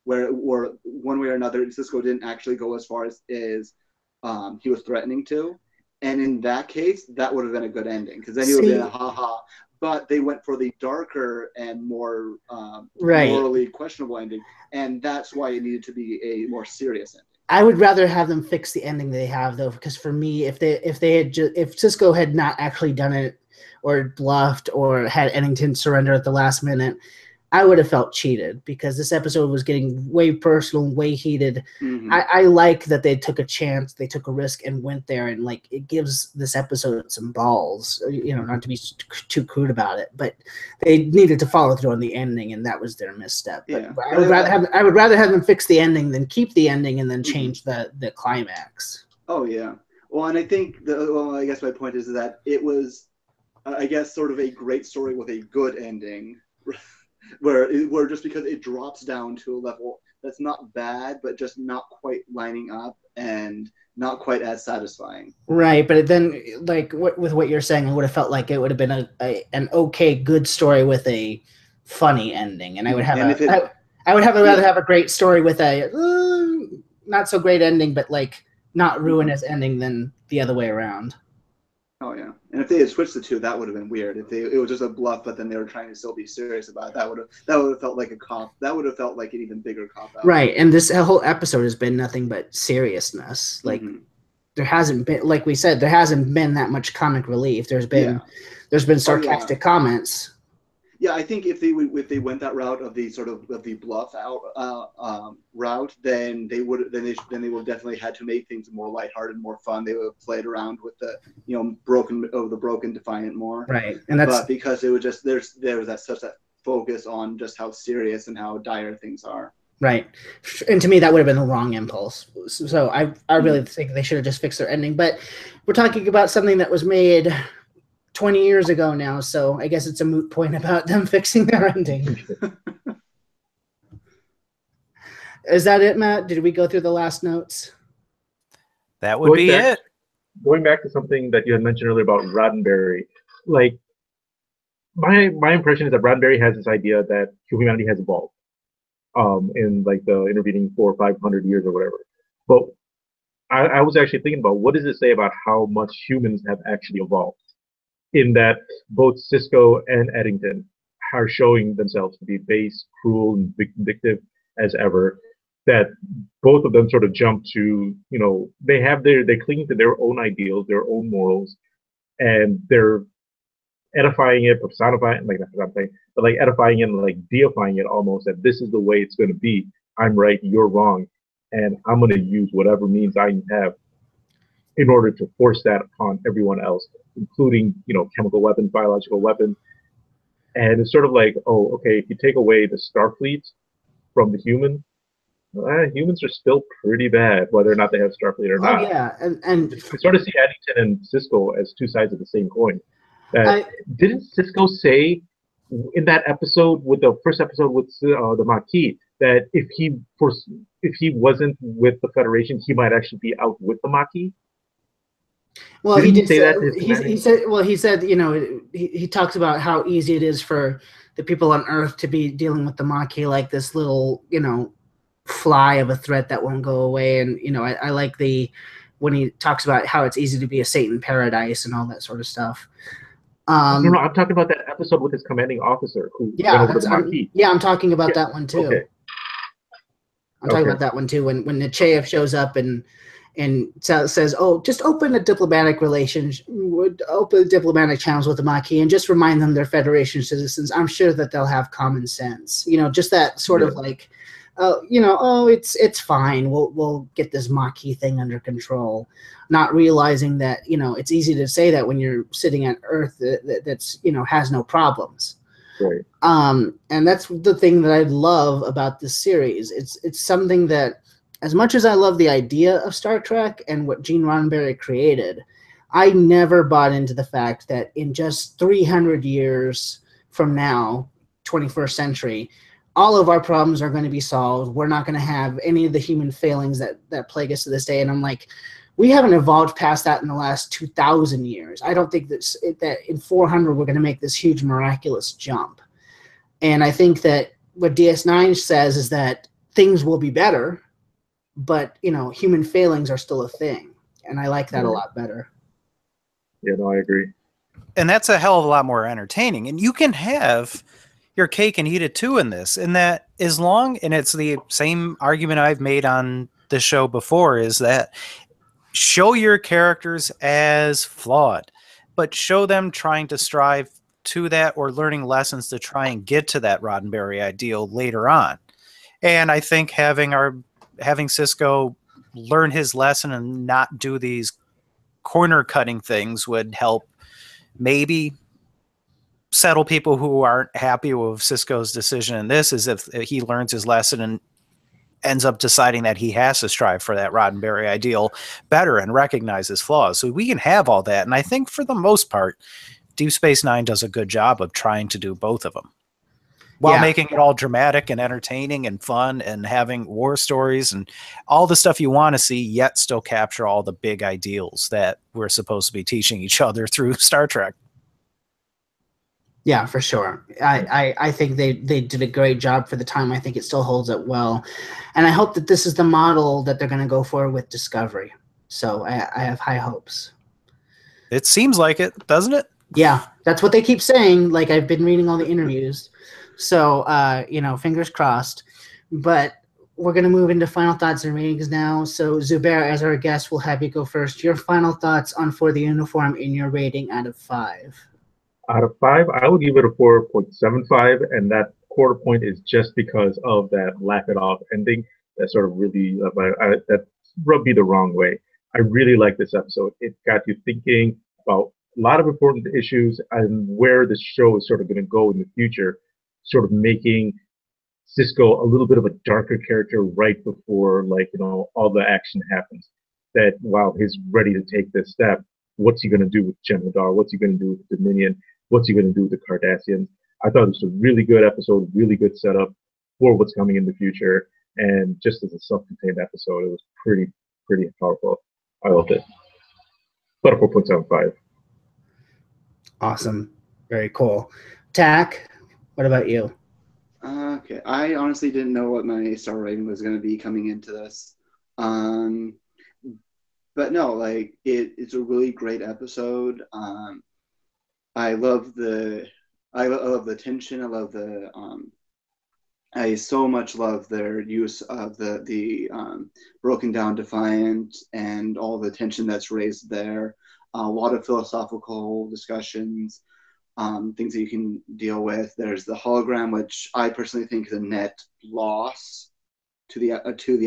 where one way or another Cisco didn't actually go as far as he was threatening to, and in that case, that would have been a good ending, because then he would have been a ha-ha. But they went for the darker and more morally questionable ending, and that's why it needed to be a more serious ending.
I would rather have them fix the ending they have, though, because for me, if Cisco had not actually done it, or bluffed, or had Eddington surrender at the last minute, I would have felt cheated, because this episode was getting way personal, way heated. Mm-hmm. I like that they took a chance, they took a risk and went there, and like, it gives this episode some balls, not to be too crude about it, but they needed to follow through on the ending, and that was their misstep.
Yeah.
But I would rather have them fix the ending than keep the ending and then change the climax.
Oh yeah. Well, and I think I guess my point is that it was, I guess, sort of a great story with a good ending. Where just because it drops down to a level that's not bad, but just not quite lining up and not quite as satisfying.
Right, but then, like, with what you're saying, I would have felt like it would have been an okay, good story with a funny ending, and I would have rather have a great story with a not so great ending, but like not ruinous ending than the other way around.
Oh yeah, and if they had switched the two, that would have been weird. If it was just a bluff, but then they were trying to still be serious about it, that would have felt like a cop. That would have felt like an even bigger cop out.
Right, and this whole episode has been nothing but seriousness. Like, there hasn't been, like we said, there hasn't been that much comic relief. There's been sarcastic comments.
Yeah, I think if they went that route of the bluff out route, then they would definitely had to make things more lighthearted, more fun. They would have played around with the broken defiant more.
Right,
but because it was just there was such that focus on just how serious and how dire things are.
Right, and to me that would have been the wrong impulse. So I really think they should have just fixed their ending. But we're talking about something that was made 20 years ago now, so I guess it's a moot point about them fixing their ending. Is that it, Matt? Did we go through the last notes?
That would be it.
Going back to something that you had mentioned earlier about Roddenberry, like, my impression is that Roddenberry has this idea that humanity has evolved in like the intervening 400 or 500 years or whatever. But I was actually thinking about what does it say about how much humans have actually evolved, in that both Cisco and Eddington are showing themselves to be base, cruel, and vindictive as ever. That both of them sort of jump to, they cling to their own ideals, their own morals, and they're edifying it, personifying, like not personifying, but like edifying it and like deifying it almost, that this is the way it's going to be. I'm right, you're wrong, and I'm going to use whatever means I have in order to force that upon everyone else, including, chemical weapons, biological weapons. And it's sort of like, oh, okay, if you take away the Starfleet from the humans are still pretty bad, whether or not they have Starfleet or not.
Oh yeah, and
I sort of see Eddington and Cisco as two sides of the same coin. Didn't Cisco say in that episode, with the first episode with the Maquis, that if he wasn't with the Federation, he might actually be out with the Maquis?
Well,
Didn't
he did
say
say,
that.
he said, he talks about how easy it is for the people on Earth to be dealing with the Maquis like this little, fly of a threat that won't go away. And, I like when he talks about how it's easy to be a Satan paradise and all that sort of stuff.
No, I'm talking about that episode with his commanding officer who went over to the Maquis.
I'm talking about that one too.
Okay.
I'm talking about that one too. When Nechayev shows up and says, "Oh, just open a diplomatic open diplomatic channels with the Maquis, and just remind them they're Federation citizens. I'm sure that they'll have common sense." Just that sort of like, it's fine. We'll get this Maquis thing under control. Not realizing that it's easy to say that when you're sitting at Earth that's has no problems.
Right.
And that's the thing that I love about this series. It's something that, as much as I love the idea of Star Trek and what Gene Roddenberry created, I never bought into the fact that in just 300 years from now, 21st century, all of our problems are going to be solved. We're not going to have any of the human failings that plague us to this day. And I'm like, we haven't evolved past that in the last 2,000 years. I don't think that in 400 we're going to make this huge miraculous jump. And I think that what DS9 says is that things will be better, but human failings are still a thing, and I like that a lot better.
Yeah, no, I agree.
And that's a hell of a lot more entertaining. And you can have your cake and eat it too in this. And that as long, and it's the same argument I've made on the show before, is that show your characters as flawed, but show them trying to strive to that or learning lessons to try and get to that Roddenberry ideal later on. And I think having Cisco learn his lesson and not do these corner cutting things would help maybe settle people who aren't happy with Cisco's decision in this, is if he learns his lesson and ends up deciding that he has to strive for that Roddenberry ideal better and recognize his flaws. So we can have all that. And I think for the most part, Deep Space Nine does a good job of trying to do both of them, while making it all dramatic and entertaining and fun and having war stories and all the stuff you want to see, yet still capture all the big ideals that we're supposed to be teaching each other through Star Trek.
Yeah, for sure. I think they did a great job for the time. I think it still holds up well. And I hope that this is the model that they're going to go for with Discovery. So I have high hopes.
It seems like it, doesn't it?
Yeah, that's what they keep saying. Like, I've been reading all the interviews. So, fingers crossed. But we're going to move into final thoughts and ratings now. So, Zubair, as our guest, we'll have you go first. Your final thoughts on For the Uniform in your rating out of 5.
Out of 5, I would give it a 4.75, and that quarter point is just because of that laugh it off ending that sort of really that rubbed me the wrong way. I really like this episode. It got you thinking about a lot of important issues and where the show is sort of going to go in the future, sort of making Cisco a little bit of a darker character right before, all the action happens. That while he's ready to take this step, what's he going to do with Jem'Hadar? What's he going to do with Dominion? What's he going to do with the Cardassians? I thought it was a really good episode, really good setup for what's coming in the future. And just as a self-contained episode, it was pretty powerful. I loved it. But a 4.75.
Awesome. Very cool. Tack, what about you?
Okay, I honestly didn't know what my star rating was going to be coming into this. But no, like it's a really great episode. I love the I love the tension. I love the I so much love their use of the broken down Defiant and all the tension that's raised there. A lot of philosophical discussions, things that you can deal with. There's the hologram, which I personally think is a net loss to the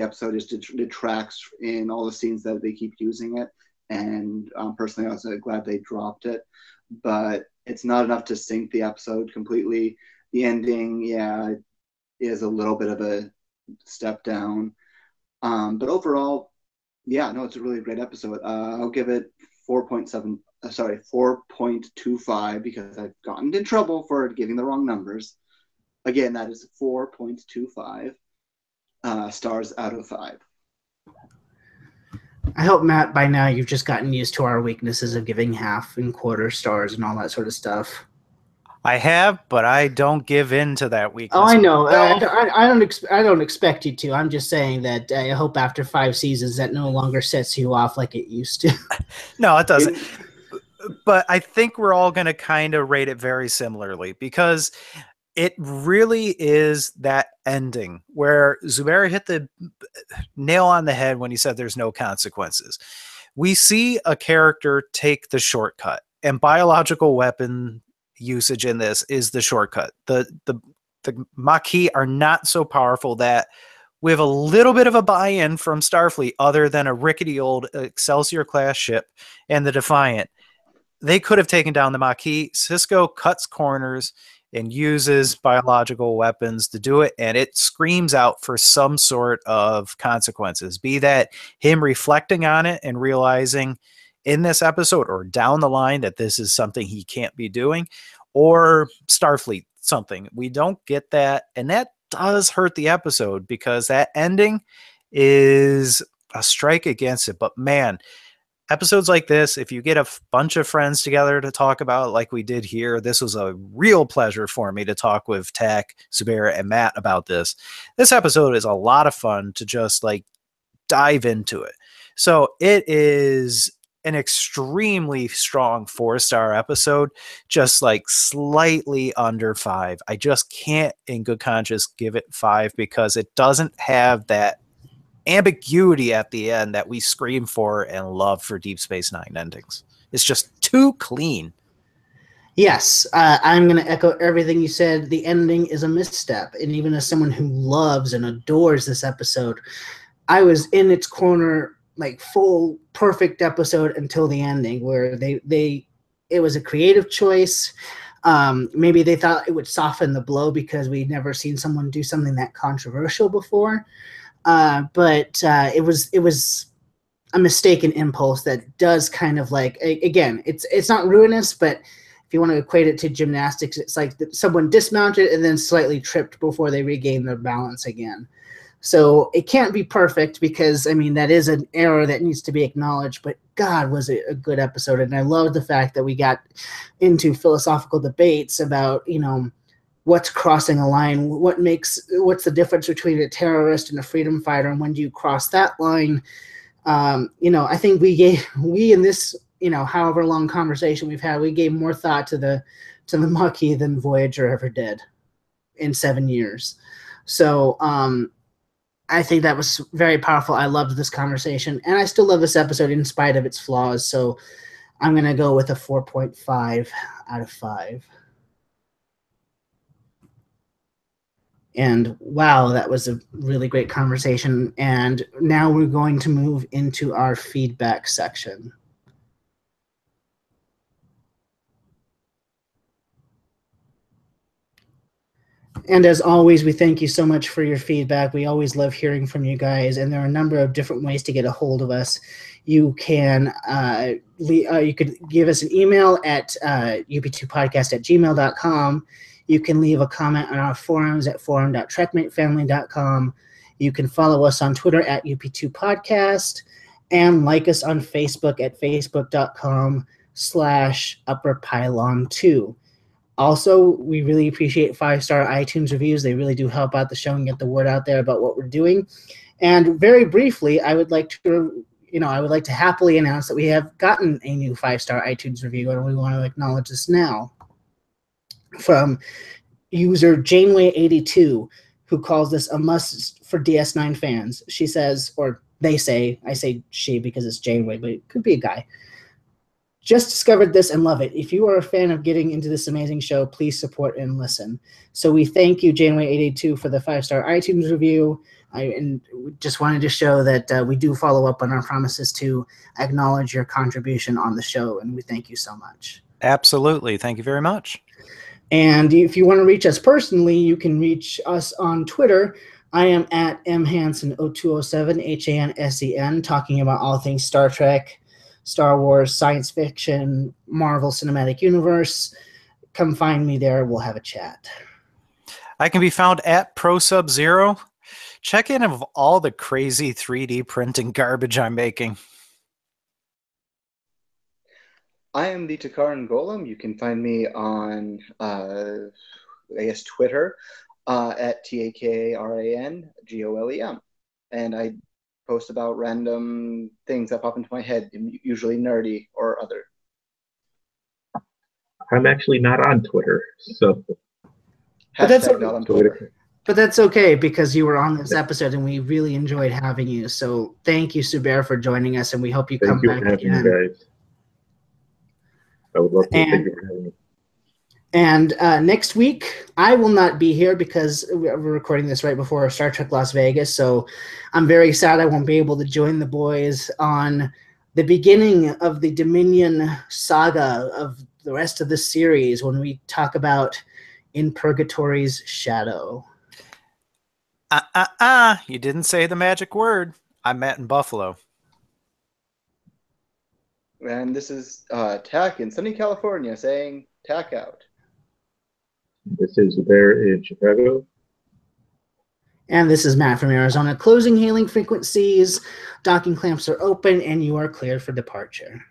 episode. Just detracts in all the scenes that they keep using it. And personally, I was glad they dropped it, but it's not enough to sink the episode completely. The ending, yeah, is a little bit of a step down. But overall, yeah, no, it's a really great episode. I'll give it 4.25 because I've gotten in trouble for giving the wrong numbers. Again, that is 4.25 stars out of 5.
I hope, Matt, by now you've just gotten used to our weaknesses of giving half and quarter stars and all that sort of stuff.
I have, but I don't give in to that weakness.
Oh, I know.
No.
I don't expect you to. I'm just saying that I hope after 5 seasons that no longer sets you off like it used to.
No, it doesn't. But I think we're all going to kind of rate it very similarly because it really is that ending where Zubair hit the nail on the head when he said there's no consequences. We see a character take the shortcut, and biological weapon usage in this is the shortcut. The Maquis are not so powerful that we have a little bit of a buy-in from Starfleet other than a rickety old Excelsior class ship and the Defiant. They could have taken down the Maquis. Sisko cuts corners and uses biological weapons to do it, and it screams out for some sort of consequences, be that him reflecting on it and realizing in this episode or down the line that this is something he can't be doing, or Starfleet something. We don't get that, and that does hurt the episode because that ending is a strike against it. But man, episodes like this, if you get a bunch of friends together to talk about like we did here, this was a real pleasure for me to talk with Tack, Zubair, and Matt about this. This episode is a lot of fun to just like dive into it. So it is an extremely strong 4-star episode, just like slightly under 5. I just can't in good conscience give it 5 because it doesn't have that ambiguity at the end that we scream for and love for Deep Space Nine endings. It's just too clean.
Yes, I'm going to echo everything you said. The ending is a misstep, and even as someone who loves and adores this episode, I was in its corner, like full perfect episode until the ending, where it was a creative choice. Maybe they thought it would soften the blow because we'd never seen someone do something that controversial before. But it was a mistaken impulse that does kind of like, again, it's not ruinous, but if you want to equate it to gymnastics, it's like someone dismounted and then slightly tripped before they regained their balance again. So it can't be perfect because, I mean, that is an error that needs to be acknowledged, but God, was it a good episode. And I love the fact that we got into philosophical debates about, what's crossing a line, what's the difference between a terrorist and a freedom fighter, and when do you cross that line? I think we in this, however long conversation we've had, we gave more thought to the Maquis than Voyager ever did in 7 years. So I think that was very powerful. I loved this conversation, and I still love this episode in spite of its flaws. So I'm going to go with a 4.5 out of 5. And wow, that was a really great conversation. And now we're going to move into our feedback section. And as always, we thank you so much for your feedback. We always love hearing from you guys, and there are a number of different ways to get a hold of us. You can you could give us an email at up2podcast@gmail.com. You can leave a comment on our forums at forum.trekmatefamily.com. You can follow us on Twitter at UP2podcast and like us on Facebook at facebook.com/upperpylon2. Also, we really appreciate 5-star iTunes reviews. They really do help out the show and get the word out there about what we're doing. And very briefly, I would like to happily announce that we have gotten a new 5-star iTunes review, and we want to acknowledge this now from user Janeway82, who calls this a must for DS9 fans. She says, or they say, I say she because it's Janeway, but it could be a guy. Just discovered this and love it. If you are a fan of getting into this amazing show, please support and listen. So we thank you, Janeway82, for the 5-star iTunes review. And we just wanted to show that we do follow up on our promises to acknowledge your contribution on the show, and we thank you so much.
Absolutely. Thank you very much.
And if you want to reach us personally, you can reach us on Twitter. I am at mhansen0207, HANSEN, talking about all things Star Trek, Star Wars, science fiction, Marvel Cinematic Universe. Come find me there. We'll have a chat.
I can be found at ProSub0. Check in of all the crazy 3D printing garbage I'm making.
I am the Takaran Golem. You can find me on, Twitter at TAKRANGOLEM. And I post about random things that pop into my head, usually nerdy or other.
I'm actually not on Twitter, so.
But that's
Hashtag not on Twitter.
But that's okay, because you were on this episode and we really enjoyed having you. So thank you, Subair, for joining us, and we hope you come back again. Thank you for having me, guys.
I would love to. Thank you for having me.
And next week, I will not be here because we're recording this right before Star Trek Las Vegas. So I'm very sad I won't be able to join the boys on the beginning of the Dominion saga of the rest of the series when we talk about In Purgatory's Shadow.
You didn't say the magic word. I'm Matt in Buffalo.
And this is Tack in sunny California saying tack out.
This is the Bear in Chicago.
And this is Matt from Arizona. Closing hailing frequencies. Docking clamps are open and you are cleared for departure.